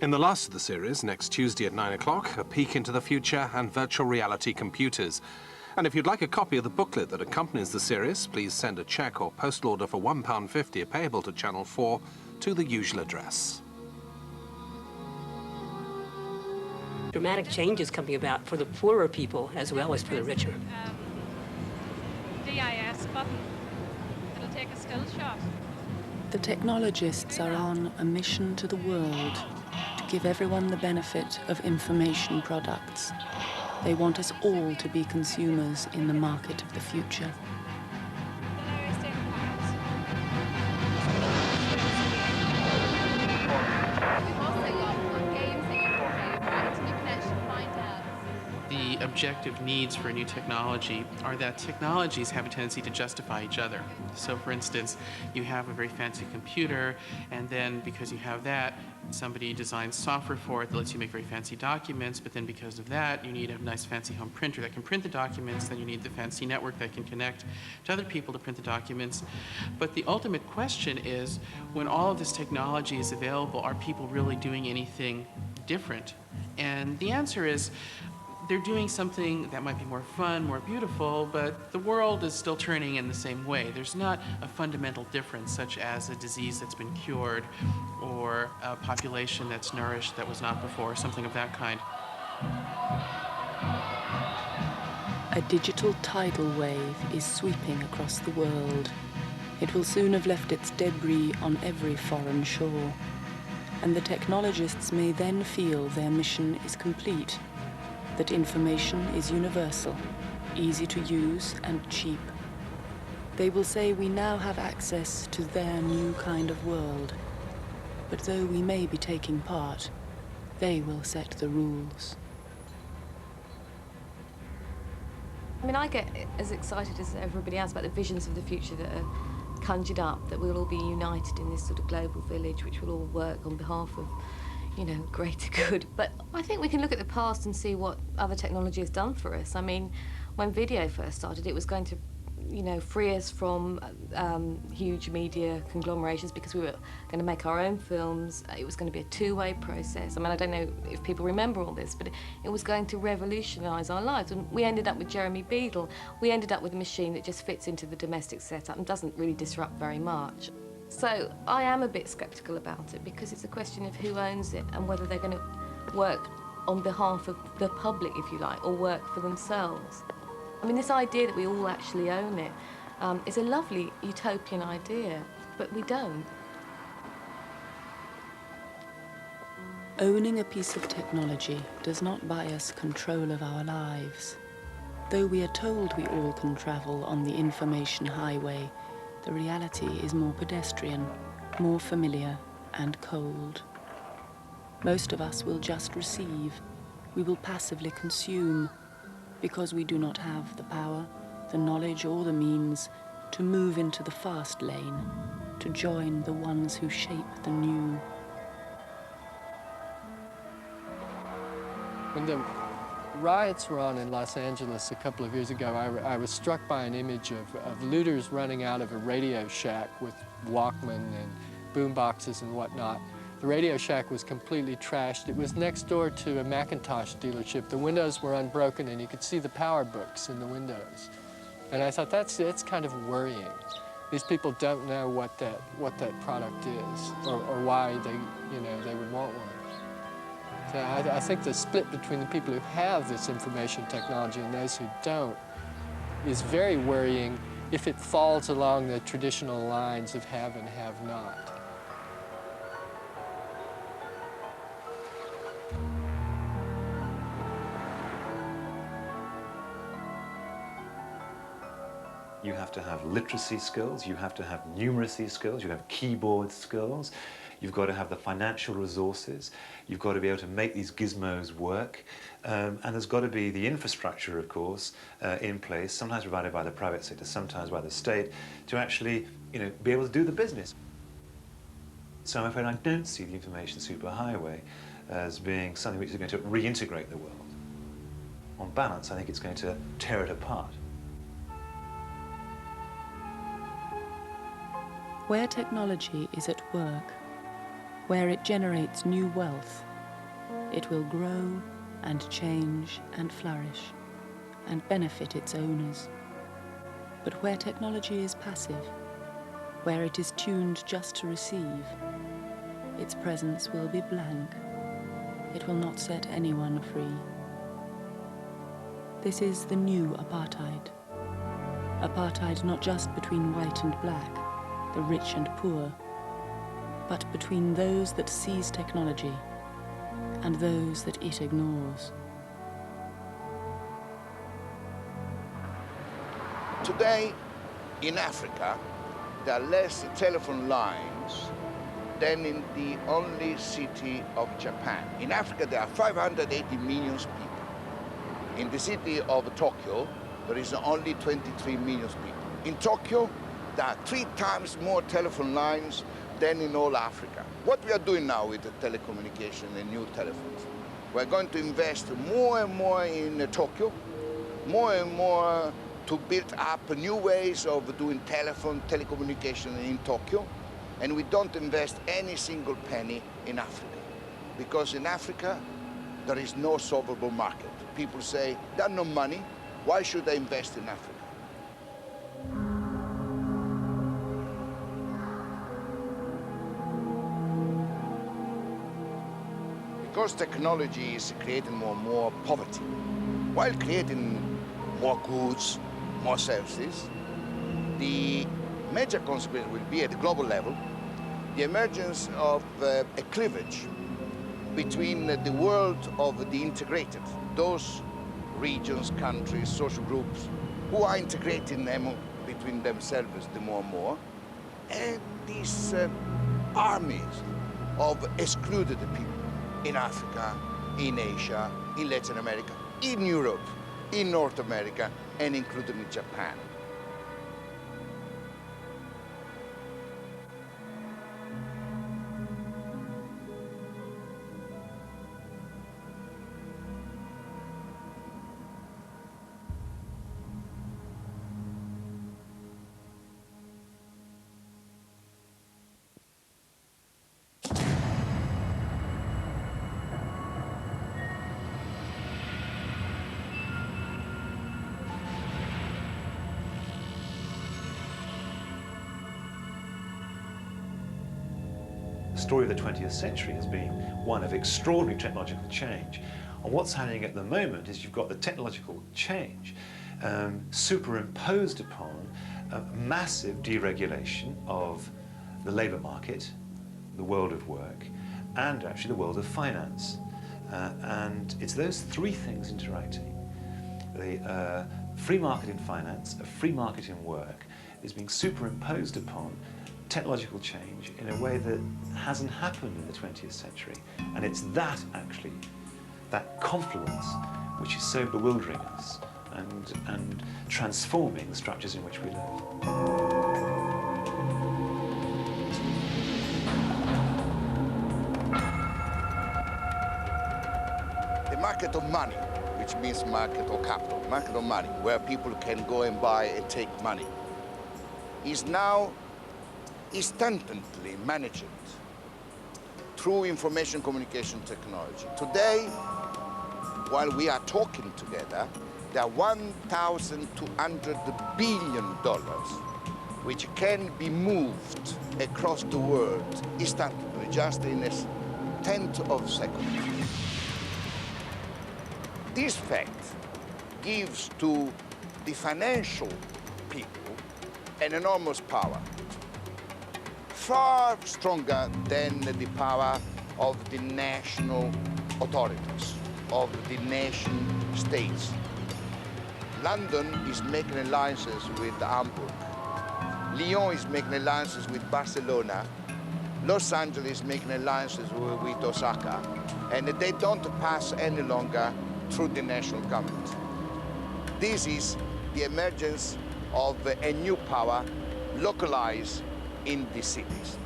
In the last of the series, next Tuesday at 9 o'clock, a peek into the future and virtual reality computers. And if you'd like a copy of the booklet that accompanies the series, please send a cheque or postal order for £1.50 payable to Channel 4 to the usual address. Dramatic changes coming about for the poorer people as well as for the richer. DIS button. It'll take a still shot. The technologists are on a mission to the world to give everyone the benefit of information products. They want us all to be consumers in the market of the future. The objective needs for a new technology are that technologies have a tendency to justify each other. So for instance, you have a very fancy computer, and then because you have that, somebody designs software for it that lets you make very fancy documents, but then because of that, you need a nice fancy home printer that can print the documents, then you need the fancy network that can connect to other people to print the documents. But the ultimate question is, when all of this technology is available, are people really doing anything different? And the answer is, they're doing something that might be more fun, more beautiful, but the world is still turning in the same way. There's not a fundamental difference, such as a disease that's been cured, or a population that's nourished that was not before, something of that kind. A digital tidal wave is sweeping across the world. It will soon have left its debris on every foreign shore, and the technologists may then feel their mission is complete, that information is universal, easy to use and cheap. They will say we now have access to their new kind of world, but though we may be taking part, they will set the rules. I mean, I get as excited as everybody else about the visions of the future that are conjured up, that we'll all be united in this sort of global village, which will all work on behalf of, you know, greater good. But I think we can look at the past and see what other technology has done for us. I mean, when video first started, it was going to, you know, free us from huge media conglomerations because we were going to make our own films. It was going to be a two-way process. I mean, I don't know if people remember all this, but it was going to revolutionise our lives. And we ended up with Jeremy Beadle. We ended up with a machine that just fits into the domestic setup and doesn't really disrupt very much. So I am a bit sceptical about it because it's a question of who owns it and whether they're going to work on behalf of the public, if you like, or work for themselves. I mean, this idea that we all actually own it is a lovely utopian idea, but we don't. Owning a piece of technology does not buy us control of our lives. Though we are told we all can travel on the information highway, the reality is more pedestrian, more familiar and cold. Most of us will just receive. We will passively consume, because we do not have the power, the knowledge, or the means to move into the fast lane, to join the ones who shape the new. When the riots were on in Los Angeles a couple of years ago, I was struck by an image of looters running out of a Radio Shack with Walkman and boom boxes and whatnot. The Radio Shack was completely trashed. It was next door to a Macintosh dealership. The windows were unbroken and you could see the power books in the windows. And I thought that's kind of worrying. These people don't know what that product is or why they would want one. So I think the split between the people who have this information technology and those who don't is very worrying if it falls along the traditional lines of have and have not. You have to have literacy skills, you have to have numeracy skills, you have keyboard skills, you've got to have the financial resources, you've got to be able to make these gizmos work, and there's got to be the infrastructure, of course, in place, sometimes provided by the private sector, sometimes by the state, to actually, be able to do the business. So I'm afraid I don't see the information superhighway as being something which is going to reintegrate the world. On balance, I think it's going to tear it apart. Where technology is at work, where it generates new wealth, it will grow and change and flourish and benefit its owners. But where technology is passive, where it is tuned just to receive, its presence will be blank. It will not set anyone free. This is the new apartheid. Apartheid not just between white and black, the rich and poor, but between those that seize technology and those that it ignores. Today, in Africa, there are less telephone lines than in the only city of Japan. In Africa, there are 580 million people. In the city of Tokyo, there is only 23 million people. In Tokyo, there are 3 times more telephone lines than in all Africa. What we are doing now with the telecommunication and new telephones, we're going to invest more and more in Tokyo, more and more to build up new ways of doing telecommunication in Tokyo, and we don't invest any single penny in Africa. Because in Africa, there is no solvable market. People say, there's no money, why should I invest in Africa? Because technology is creating more and more poverty, while creating more goods, more services, the major consequence will be at the global level the emergence of a cleavage between the world of the integrated, those regions, countries, social groups who are integrating them between themselves the more and more, and these armies of excluded people in Africa, in Asia, in Latin America, in Europe, in North America, and including in Japan. The story of the 20th century has been one of extraordinary technological change. And what's happening at the moment is you've got the technological change superimposed upon a massive deregulation of the labour market, the world of work, and actually the world of finance. And it's those 3 things interacting. The free market in finance, a free market in work, is being superimposed upon technological change in a way that hasn't happened in the 20th century. And it's that, actually, that confluence, which is so bewildering us and transforming the structures in which we live. The market of money, which means market of capital, market of money, where people can go and buy and take money, is now instantly managed through information communication technology. Today, while we are talking together, there are $1,200 billion which can be moved across the world instantly, just in a tenth of a second. This fact gives to the financial people an enormous power, far stronger than the power of the national authorities, of the nation states. London is making alliances with Hamburg. Lyon is making alliances with Barcelona. Los Angeles is making alliances with Osaka. And they don't pass any longer through the national government. This is the emergence of a new power localized in the cities.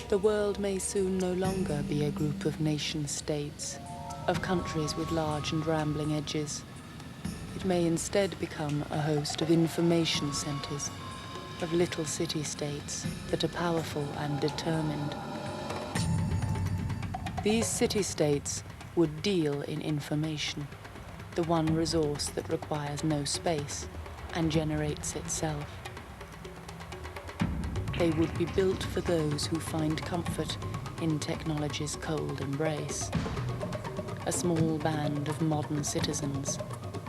The world may soon no longer be a group of nation-states, of countries with large and rambling edges. It may instead become a host of information centers, of little city-states that are powerful and determined. These city-states would deal in information, the one resource that requires no space and generates itself. They would be built for those who find comfort in technology's cold embrace. A small band of modern citizens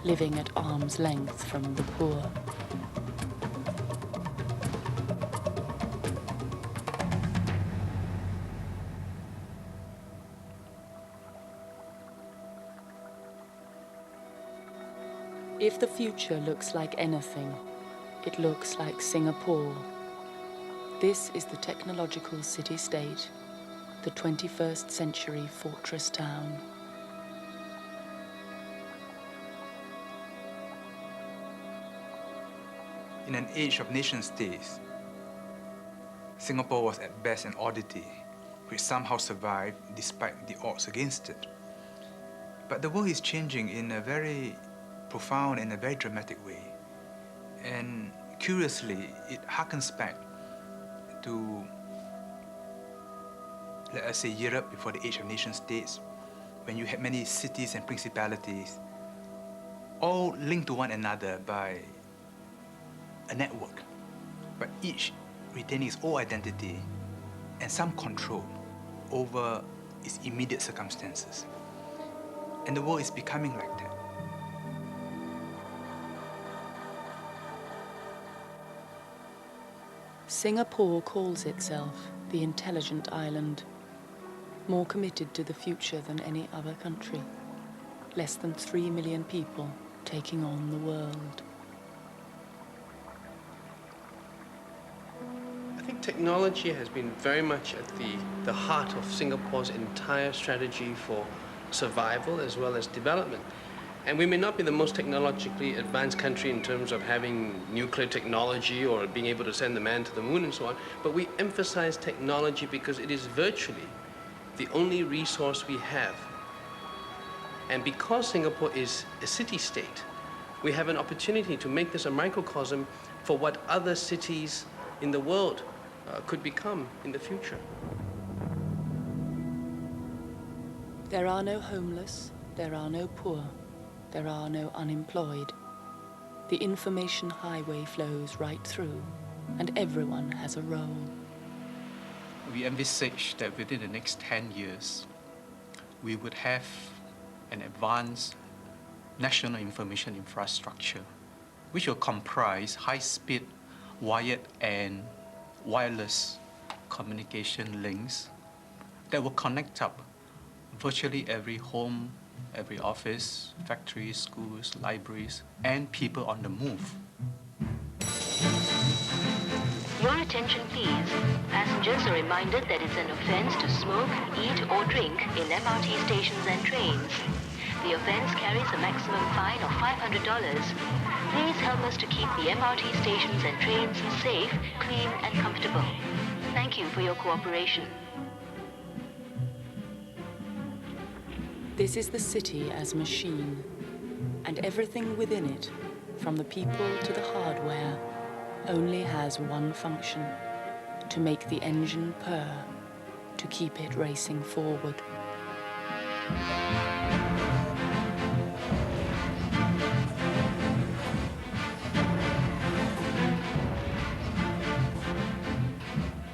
living at arm's length from the poor. If the future looks like anything, it looks like Singapore. This is the technological city-state, the 21st century fortress town. In an age of nation-states, Singapore was at best an oddity, which somehow survived despite the odds against it. But the world is changing in a very profound and a very dramatic way. And curiously, it harkens back to, let us say, Europe before the age of nation-states, when you had many cities and principalities, all linked to one another by a network, but each retaining its own identity and some control over its immediate circumstances. And the world is becoming like that. Singapore calls itself the intelligent island, more committed to the future than any other country. Less than 3 million people taking on the world. I think technology has been very much at the heart of Singapore's entire strategy for survival as well as development. And we may not be the most technologically advanced country in terms of having nuclear technology or being able to send the man to the moon and so on, but we emphasize technology because it is virtually the only resource we have. And because Singapore is a city-state, we have an opportunity to make this a microcosm for what other cities in the world could become in the future. There are no homeless, there are no poor, there are no unemployed. The information highway flows right through, and everyone has a role. We envisage that within the next 10 years, we would have an advanced national information infrastructure, which will comprise high-speed wired and wireless communication links that will connect up virtually every home, every office, factories, schools, libraries, and people on the move. Attention please. Passengers are reminded that it's an offense to smoke, eat or drink in MRT stations and trains. The offense carries a maximum fine of $500. Please help us to keep the MRT stations and trains safe, clean and comfortable. Thank you for your cooperation. This is the city as machine, and everything within it, from the people to the hardware, only has one function: to make the engine purr, to keep it racing forward.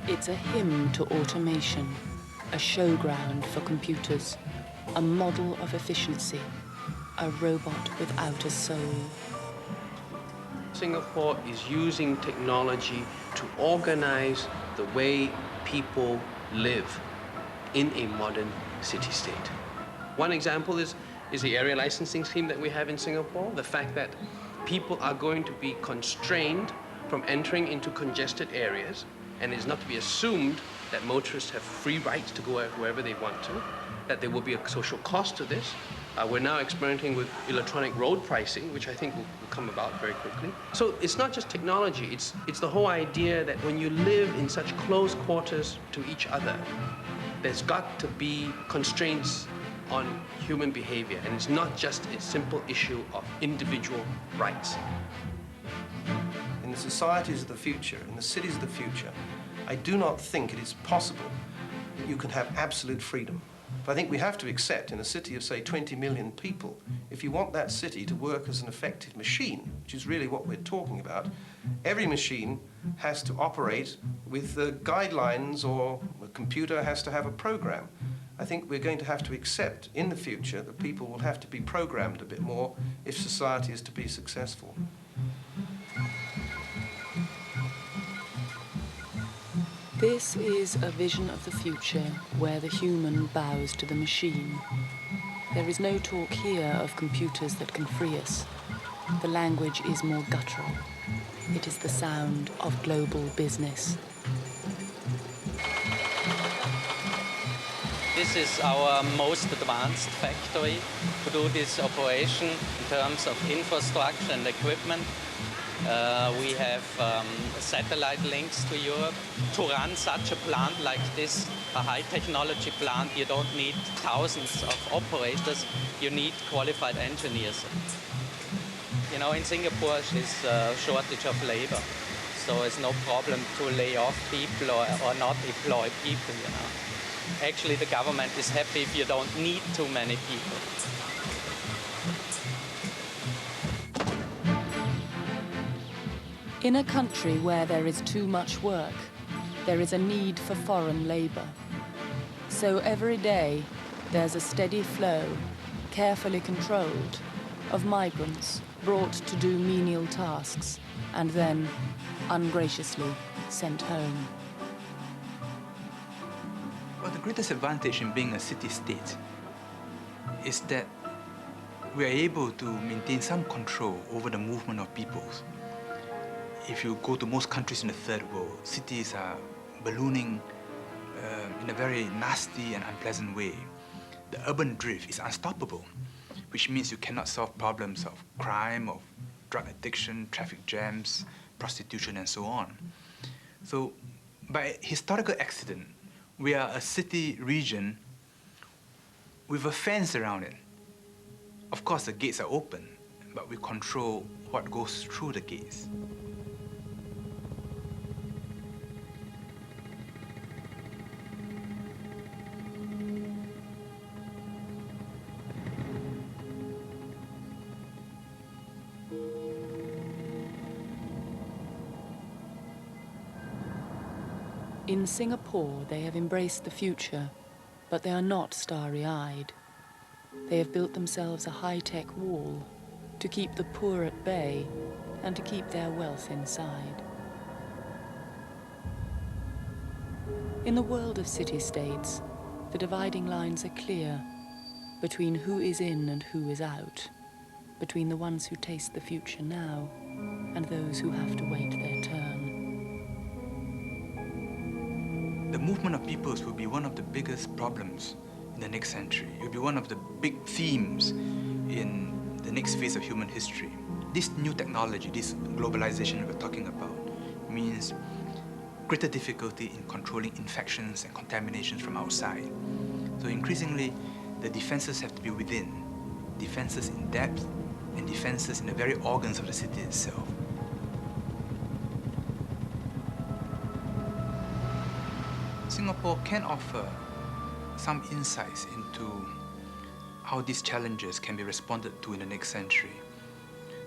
It's a hymn to automation, a showground for computers, a model of efficiency, a robot without a soul. Singapore is using technology to organize the way people live in a modern city-state. One example is the area licensing scheme that we have in Singapore, the fact that people are going to be constrained from entering into congested areas, and it's not to be assumed that motorists have free rights to go wherever they want to, that there will be a social cost to this. We're now experimenting with electronic road pricing, which I think will come about very quickly. So it's not just technology, it's the whole idea that when you live in such close quarters to each other, there's got to be constraints on human behavior, and it's not just a simple issue of individual rights. In the societies of the future, in the cities of the future, I do not think it is possible that you can have absolute freedom. But I think we have to accept, in a city of, say, 20 million people, if you want that city to work as an effective machine, which is really what we're talking about, every machine has to operate with the guidelines, or a computer has to have a program. I think we're going to have to accept, in the future, that people will have to be programmed a bit more if society is to be successful. This is a vision of the future where the human bows to the machine. There is no talk here of computers that can free us. The language is more guttural. It is the sound of global business. This is our most advanced factory to do this operation in terms of infrastructure and equipment. We have satellite links to Europe. To run such a plant like this, a high-technology plant, you don't need thousands of operators. You need qualified engineers. You know, in Singapore, there's a shortage of labor, so it's no problem to lay off people or not employ people, you know. Actually, the government is happy if you don't need too many people. In a country where there is too much work, there is a need for foreign labor. So every day, there's a steady flow, carefully controlled, of migrants brought to do menial tasks and then, ungraciously, sent home. Well, the greatest advantage in being a city-state is that we are able to maintain some control over the movement of peoples. If you go to most countries in the third world, cities are ballooning in a very nasty and unpleasant way. The urban drift is unstoppable, which means you cannot solve problems of crime, of drug addiction, traffic jams, prostitution, and so on. So, by historical accident, we are a city region with a fence around it. Of course, the gates are open, but we control what goes through the gates. In Singapore, they have embraced the future, but they are not starry-eyed. They have built themselves a high-tech wall to keep the poor at bay and to keep their wealth inside. In the world of city-states, the dividing lines are clear between who is in and who is out, between the ones who taste the future now and those who have to wait their turn. the movement of peoples will be one of the biggest problems in the next century. It will be one of the big themes in the next phase of human history. This new technology, this globalization we're talking about, means greater difficulty in controlling infections and contaminations from outside. So increasingly, the defenses have to be within, defenses in depth and defenses in the very organs of the city itself. Singapore can offer some insights into how these challenges can be responded to in the next century.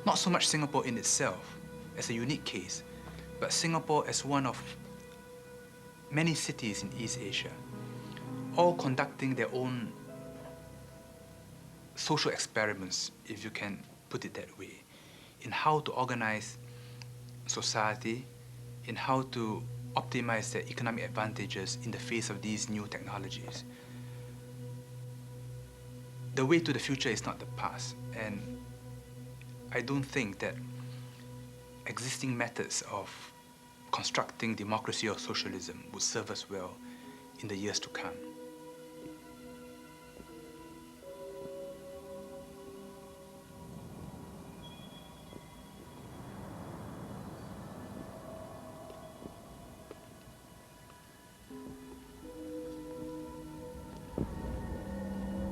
Not so much Singapore in itself as a unique case, but Singapore as one of many cities in East Asia, all conducting their own social experiments, if you can put it that way, in how to organize society, in how to optimize their economic advantages in the face of these new technologies. The way to the future is not the past, and I don't think that existing methods of constructing democracy or socialism would serve us well in the years to come.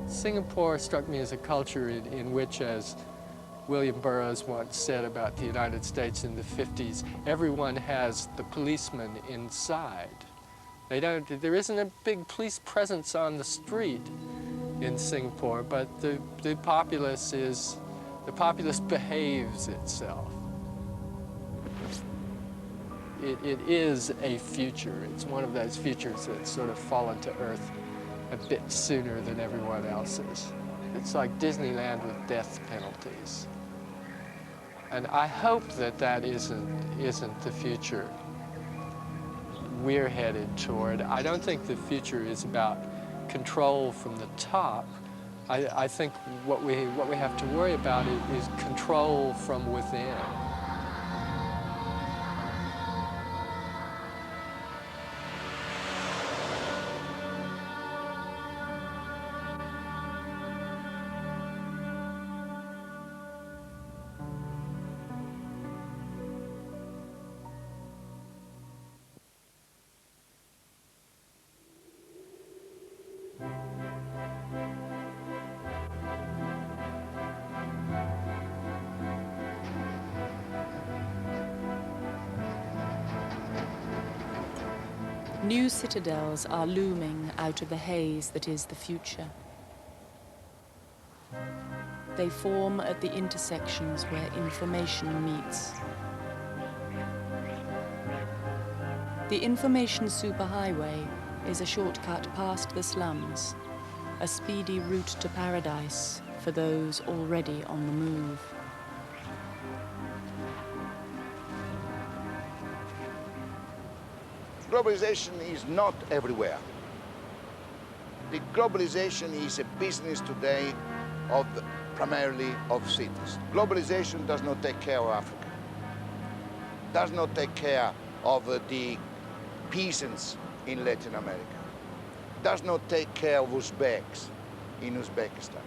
Singapore struck me as a culture in which, as William Burroughs once said about the United States in the 50s, everyone has the policeman inside. There isn't a big police presence on the street in Singapore, but the populace behaves itself. It is a future. It's one of those futures that's sort of fallen to earth a bit sooner than everyone else's. It's like Disneyland with death penalties. And I hope that isn't the future we're headed toward. I don't think the future is about control from the top. I think what we have to worry about is control from within. New citadels are looming out of the haze that is the future. They form at the intersections where information meets. The information superhighway is a shortcut past the slums, a speedy route to paradise for those already on the move. Globalization is not everywhere. The globalization is a business today primarily of cities. Globalization does not take care of Africa, does not take care of the peasants in Latin America, does not take care of Uzbeks in Uzbekistan.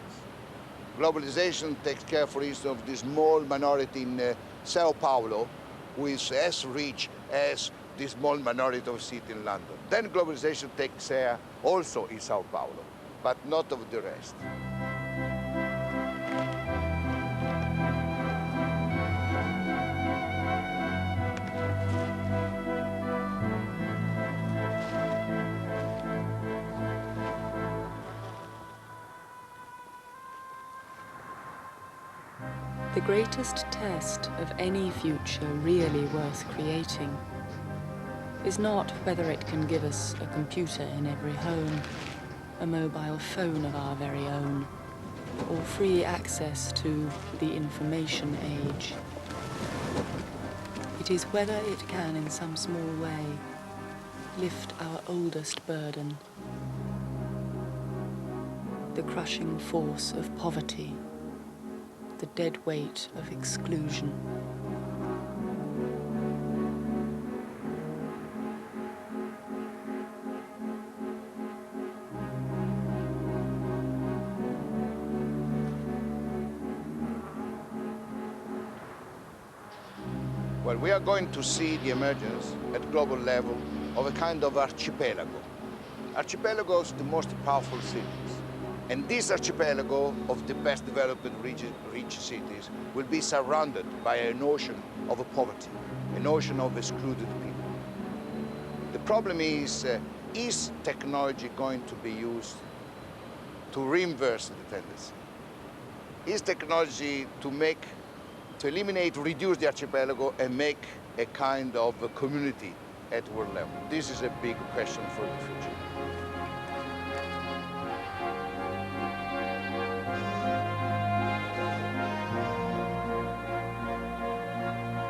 Globalization takes care, for instance, of the small minority in Sao Paulo, who is as rich as the small minority of city in London. Then globalization takes care also in Sao Paulo, but not of the rest. The greatest test of any future really worth creating is not whether it can give us a computer in every home, a mobile phone of our very own, or free access to the information age. It is whether it can, in some small way, lift our oldest burden, the crushing force of poverty, the dead weight of exclusion. Well, we are going to see the emergence at global level of a kind of archipelago. Archipelagos, the most powerful cities. And this archipelago of the best developed rich cities will be surrounded by an ocean of poverty, an ocean of excluded people. The problem is technology going to be used to reverse the tendency? Is technology to eliminate, reduce the archipelago and make a kind of a community at world level? This is a big question for the future.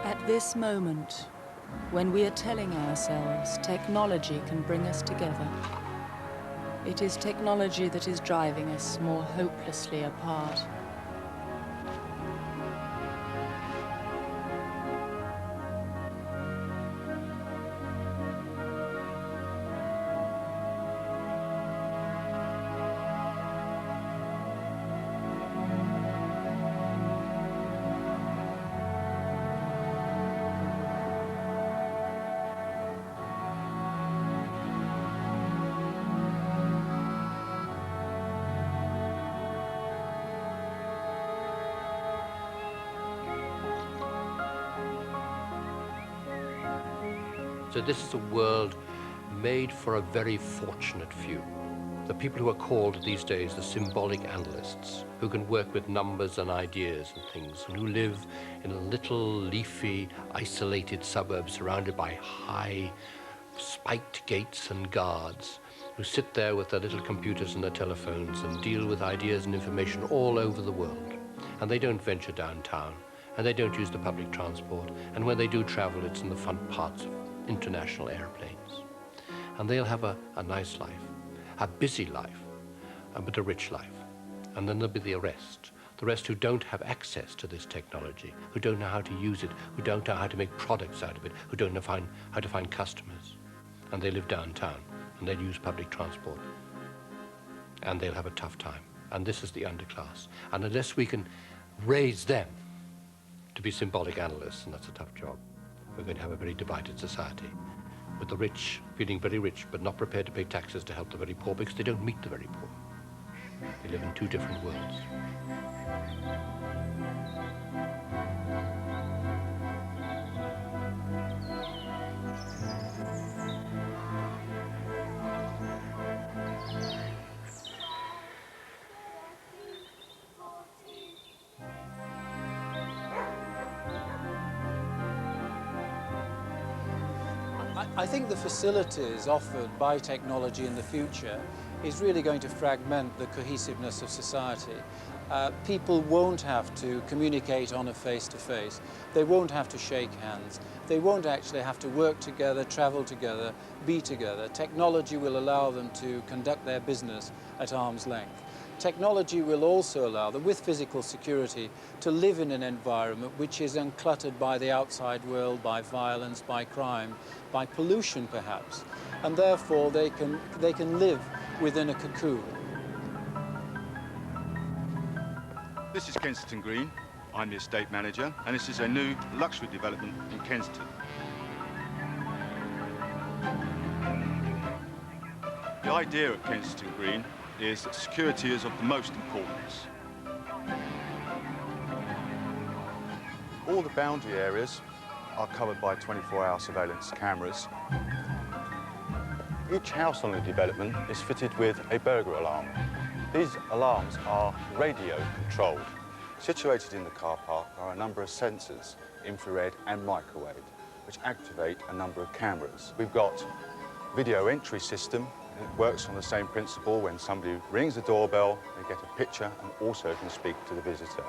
At this moment, when we are telling ourselves technology can bring us together, it is technology that is driving us more hopelessly apart. So this is a world made for a very fortunate few. The people who are called these days the symbolic analysts, who can work with numbers and ideas and things, and who live in a little leafy, isolated suburb surrounded by high, spiked gates and guards, who sit there with their little computers and their telephones and deal with ideas and information all over the world. And they don't venture downtown, and they don't use the public transport, and when they do travel, it's in the front parts of international airplanes. And they'll have a nice life, a busy life, but a rich life. And then there'll be the rest who don't have access to this technology, who don't know how to use it, who don't know how to make products out of it, who don't know how to find customers. And they live downtown, and they'll use public transport. And they'll have a tough time. And this is the underclass. And unless we can raise them to be symbolic analysts, and that's a tough job, we're going to have a very divided society, with the rich feeling very rich but not prepared to pay taxes to help the very poor because they don't meet the very poor. They live in two different worlds. I think the facilities offered by technology in the future is really going to fragment the cohesiveness of society. People won't have to communicate on a face-to-face. They won't have to shake hands. They won't actually have to work together, travel together, be together. Technology will allow them to conduct their business at arm's length. Technology will also allow them, with physical security, to live in an environment which is uncluttered by the outside world, by violence, by crime, by pollution perhaps, and therefore they can live within a cocoon. This is Kensington Green. I'm the estate manager, and this is a new luxury development in Kensington. The idea at Kensington Green is that security is of the most importance. All the boundary areas are covered by 24-hour surveillance cameras. Each house on the development is fitted with a burglar alarm. These alarms are radio controlled. Situated in the car park are a number of sensors, infrared and microwave, which activate a number of cameras. We've got video entry system. It works on the same principle. When somebody rings the doorbell, they get a picture and also can speak to the visitor.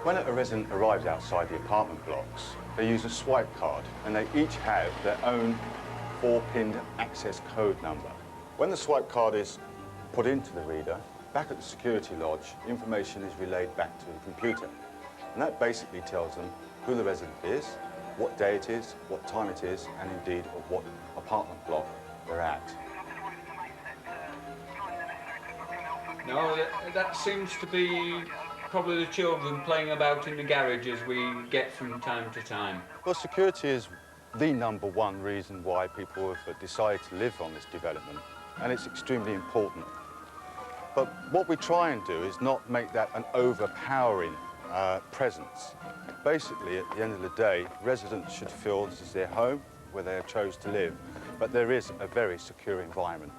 When a resident arrives outside the apartment blocks, they use a swipe card, and they each have their own 4-pin access code number. When the swipe card is put into the reader, back at the security lodge, information is relayed back to the computer. And that basically tells them who the resident is, what day it is, what time it is, and indeed of what apartment block they're at. No, that seems to be probably the children playing about in the garage as we get from time to time. Well, security is the #1 reason why people have decided to live on this development, and it's extremely important. But what we try and do is not make that an overpowering presence. Basically, at the end of the day, residents should feel this is their home, where they have chose to live, but there is a very secure environment.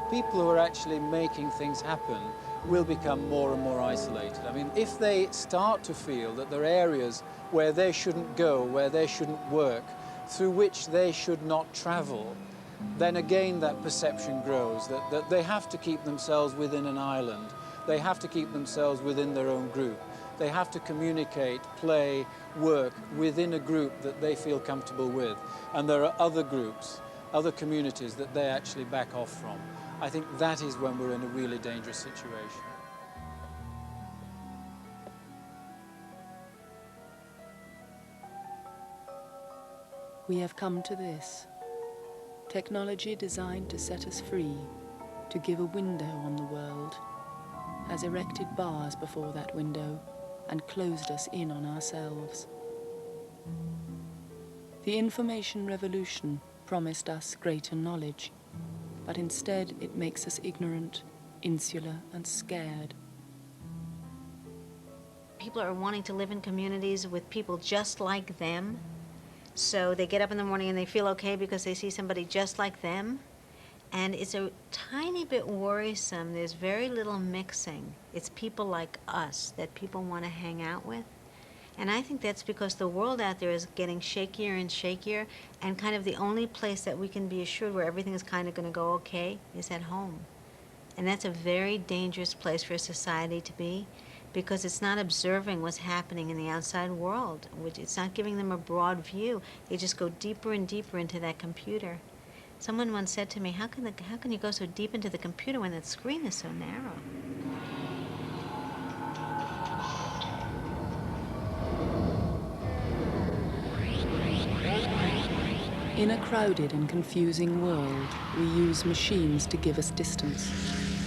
People who are actually making things happen will become more and more isolated. I mean, if they start to feel that there are areas where they shouldn't go, where they shouldn't work, through which they should not travel, then again that perception grows, that they have to keep themselves within an island. They have to keep themselves within their own group. They have to communicate, play, work within a group that they feel comfortable with. And there are other groups, other communities that they actually back off from. I think that is when we're in a really dangerous situation. We have come to this. Technology designed to set us free, to give a window on the world, has erected bars before that window and closed us in on ourselves. The information revolution promised us greater knowledge, but instead it makes us ignorant, insular, and scared. People are wanting to live in communities with people just like them. So they get up in the morning and they feel okay because they see somebody just like them. And it's a tiny bit worrisome. There's very little mixing. It's people like us that people want to hang out with. And I think that's because the world out there is getting shakier and shakier, and kind of the only place that we can be assured where everything is kind of going to go okay is at home. And that's a very dangerous place for a society to be, because it's not observing what's happening in the outside world. It's not giving them a broad view. They just go deeper and deeper into that computer. Someone once said to me, how can you go so deep into the computer when that screen is so narrow? In a crowded and confusing world, we use machines to give us distance,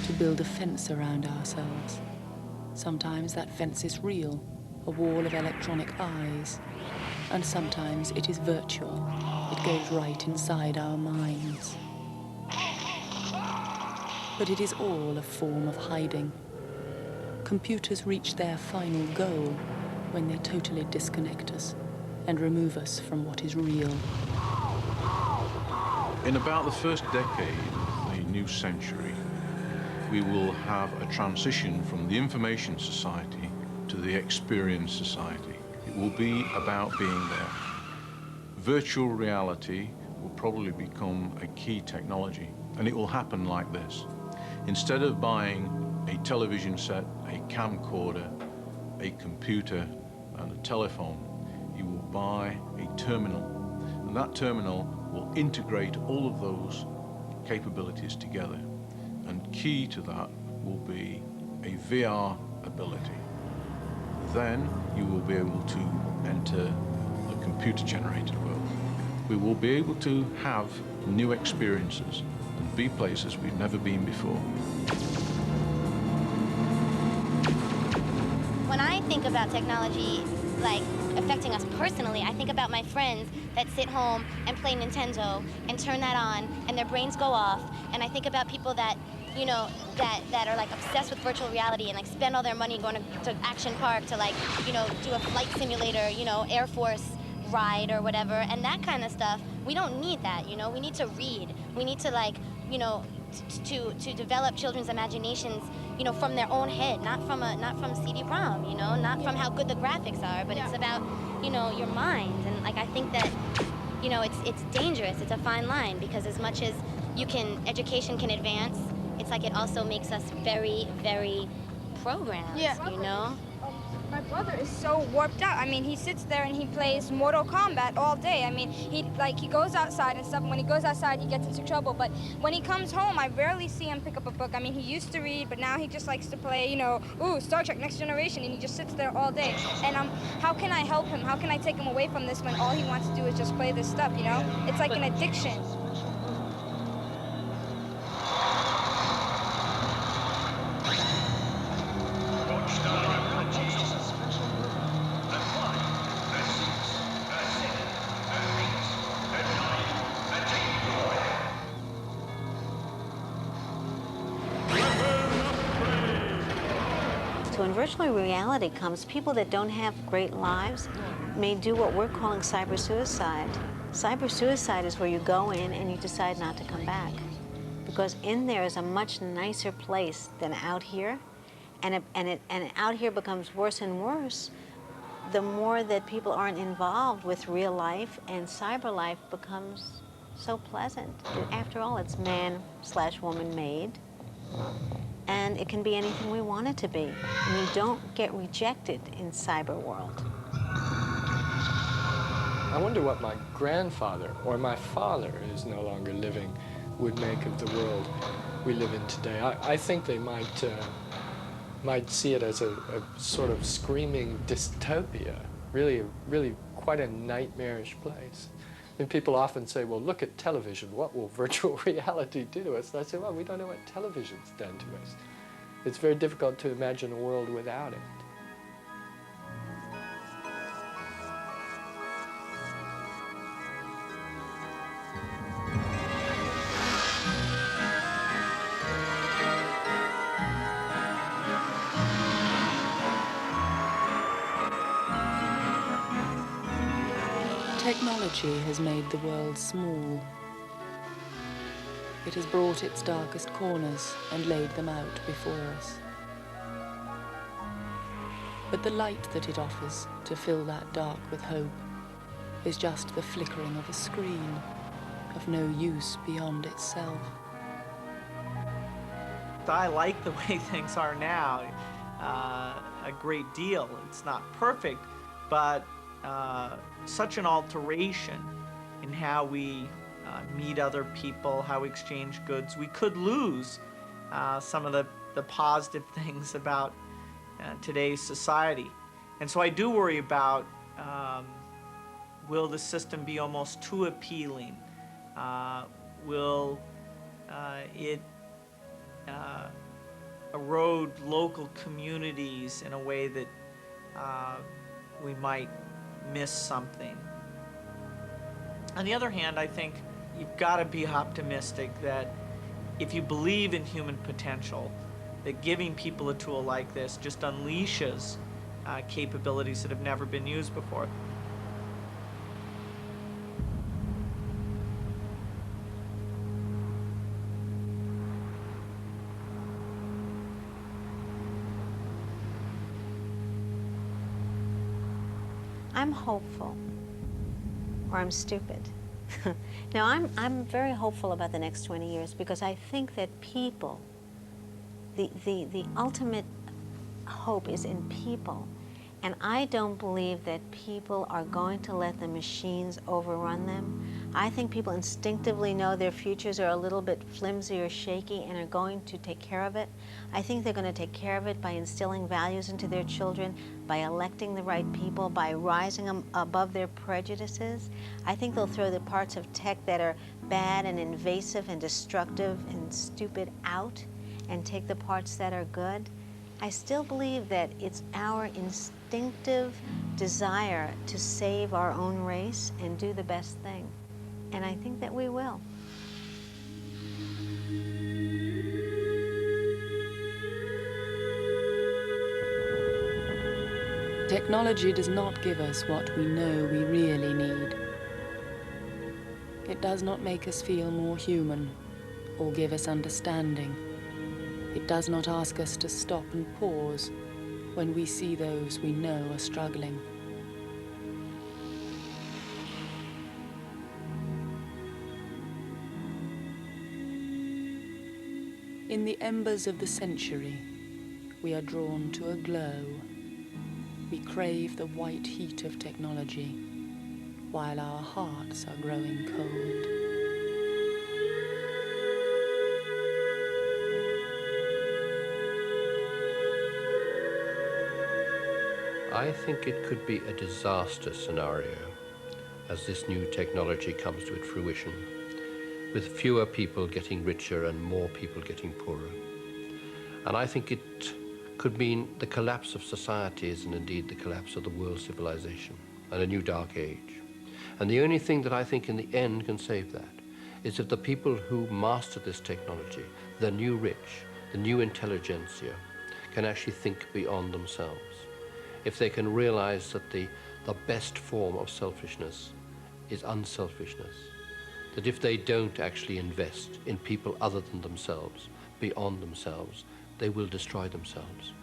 to build a fence around ourselves. Sometimes that fence is real, a wall of electronic eyes, and sometimes it is virtual. It goes right inside our minds. But it is all a form of hiding. Computers reach their final goal when they totally disconnect us and remove us from what is real. In about the first decade of the new century, we will have a transition from the information society to the experience society. It will be about being there. Virtual reality will probably become a key technology, and it will happen like this. Instead of buying a television set, a camcorder, a computer, and a telephone, you will buy a terminal, and that terminal will integrate all of those capabilities together. And key to that will be a VR ability. Then you will be able to enter the computer-generated world. We will be able to have new experiences and be places we've never been before. When I think about technology, like affecting us personally, I think about my friends that sit home and play Nintendo and turn that on and their brains go off. And I think about people that, you know, that are like obsessed with virtual reality and like spend all their money going to Action Park to like, you know, do a flight simulator, you know, Air Force ride or whatever, and that kind of stuff. We don't need that, you know. We need to read. We need to like, you know, to develop children's imaginations, you know, from their own head, not from CD-ROM, you know, not from how good the graphics are, but it's about, you know, your mind. And like I think that, you know, it's dangerous. It's a fine line, because as much as education can advance, it's like it also makes us very, very programmed, you know? My brother is so warped out. I mean, he sits there and he plays Mortal Kombat all day. I mean, he goes outside and stuff, and when he goes outside, he gets into trouble. But when he comes home, I rarely see him pick up a book. I mean, he used to read, but now he just likes to play, you know, Star Trek Next Generation, and he just sits there all day. And how can I help him? How can I take him away from this when all he wants to do is just play this stuff, you know? It's like an addiction. So when virtual reality comes, people that don't have great lives may do what we're calling cyber suicide. Cyber suicide is where you go in and you decide not to come back. Because in there is a much nicer place than out here. And out here becomes worse and worse the more that people aren't involved with real life, and cyber life becomes so pleasant. After all, it's man/woman made. And it can be anything we want it to be. And you don't get rejected in cyber world. I wonder what my grandfather or my father, who's no longer living, would make of the world we live in today. I think they might see it as a sort of screaming dystopia, really quite a nightmarish place. And people often say, well, look at television. What will virtual reality do to us? And I say, well, we don't know what television's done to us. It's very difficult to imagine a world without it. Technology has made the world small. It has brought its darkest corners and laid them out before us. But the light that it offers to fill that dark with hope is just the flickering of a screen, of no use beyond itself. I like the way things are now a great deal. It's not perfect, but such an alteration in how we meet other people, how we exchange goods. We could lose some of the positive things about today's society. And so I do worry about, will the system be almost too appealing? Will it erode local communities in a way that we might miss something? On the other hand, I think you've got to be optimistic that if you believe in human potential, that giving people a tool like this just unleashes capabilities that have never been used before. I'm hopeful, or I'm stupid. Now, I'm very hopeful about the next 20 years because I think that people, the ultimate hope is in people. And I don't believe that people are going to let the machines overrun them. I think people instinctively know their futures are a little bit flimsy or shaky and are going to take care of it. I think they're going to take care of it by instilling values into their children, by electing the right people, by rising them above their prejudices. I think they'll throw the parts of tech that are bad and invasive and destructive and stupid out and take the parts that are good. I still believe that it's our instinctive desire to save our own race and do the best thing. And I think that we will. Technology does not give us what we know we really need. It does not make us feel more human or give us understanding. It does not ask us to stop and pause when we see those we know are struggling. In the embers of the century, we are drawn to a glow, We crave the white heat of technology, while our hearts are growing cold. I think it could be a disaster scenario as this new technology comes to its fruition, with fewer people getting richer and more people getting poorer. And I think it could mean the collapse of societies and indeed the collapse of the world civilization and a new dark age. And the only thing that I think in the end can save that is if the people who master this technology, the new rich, the new intelligentsia, can actually think beyond themselves. If they can realize that the best form of selfishness is unselfishness, that if they don't actually invest in people other than themselves, beyond themselves, they will destroy themselves.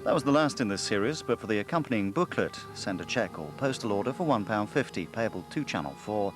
That was the last in this series, but for the accompanying booklet, send a cheque or postal order for £1.50, payable to Channel 4,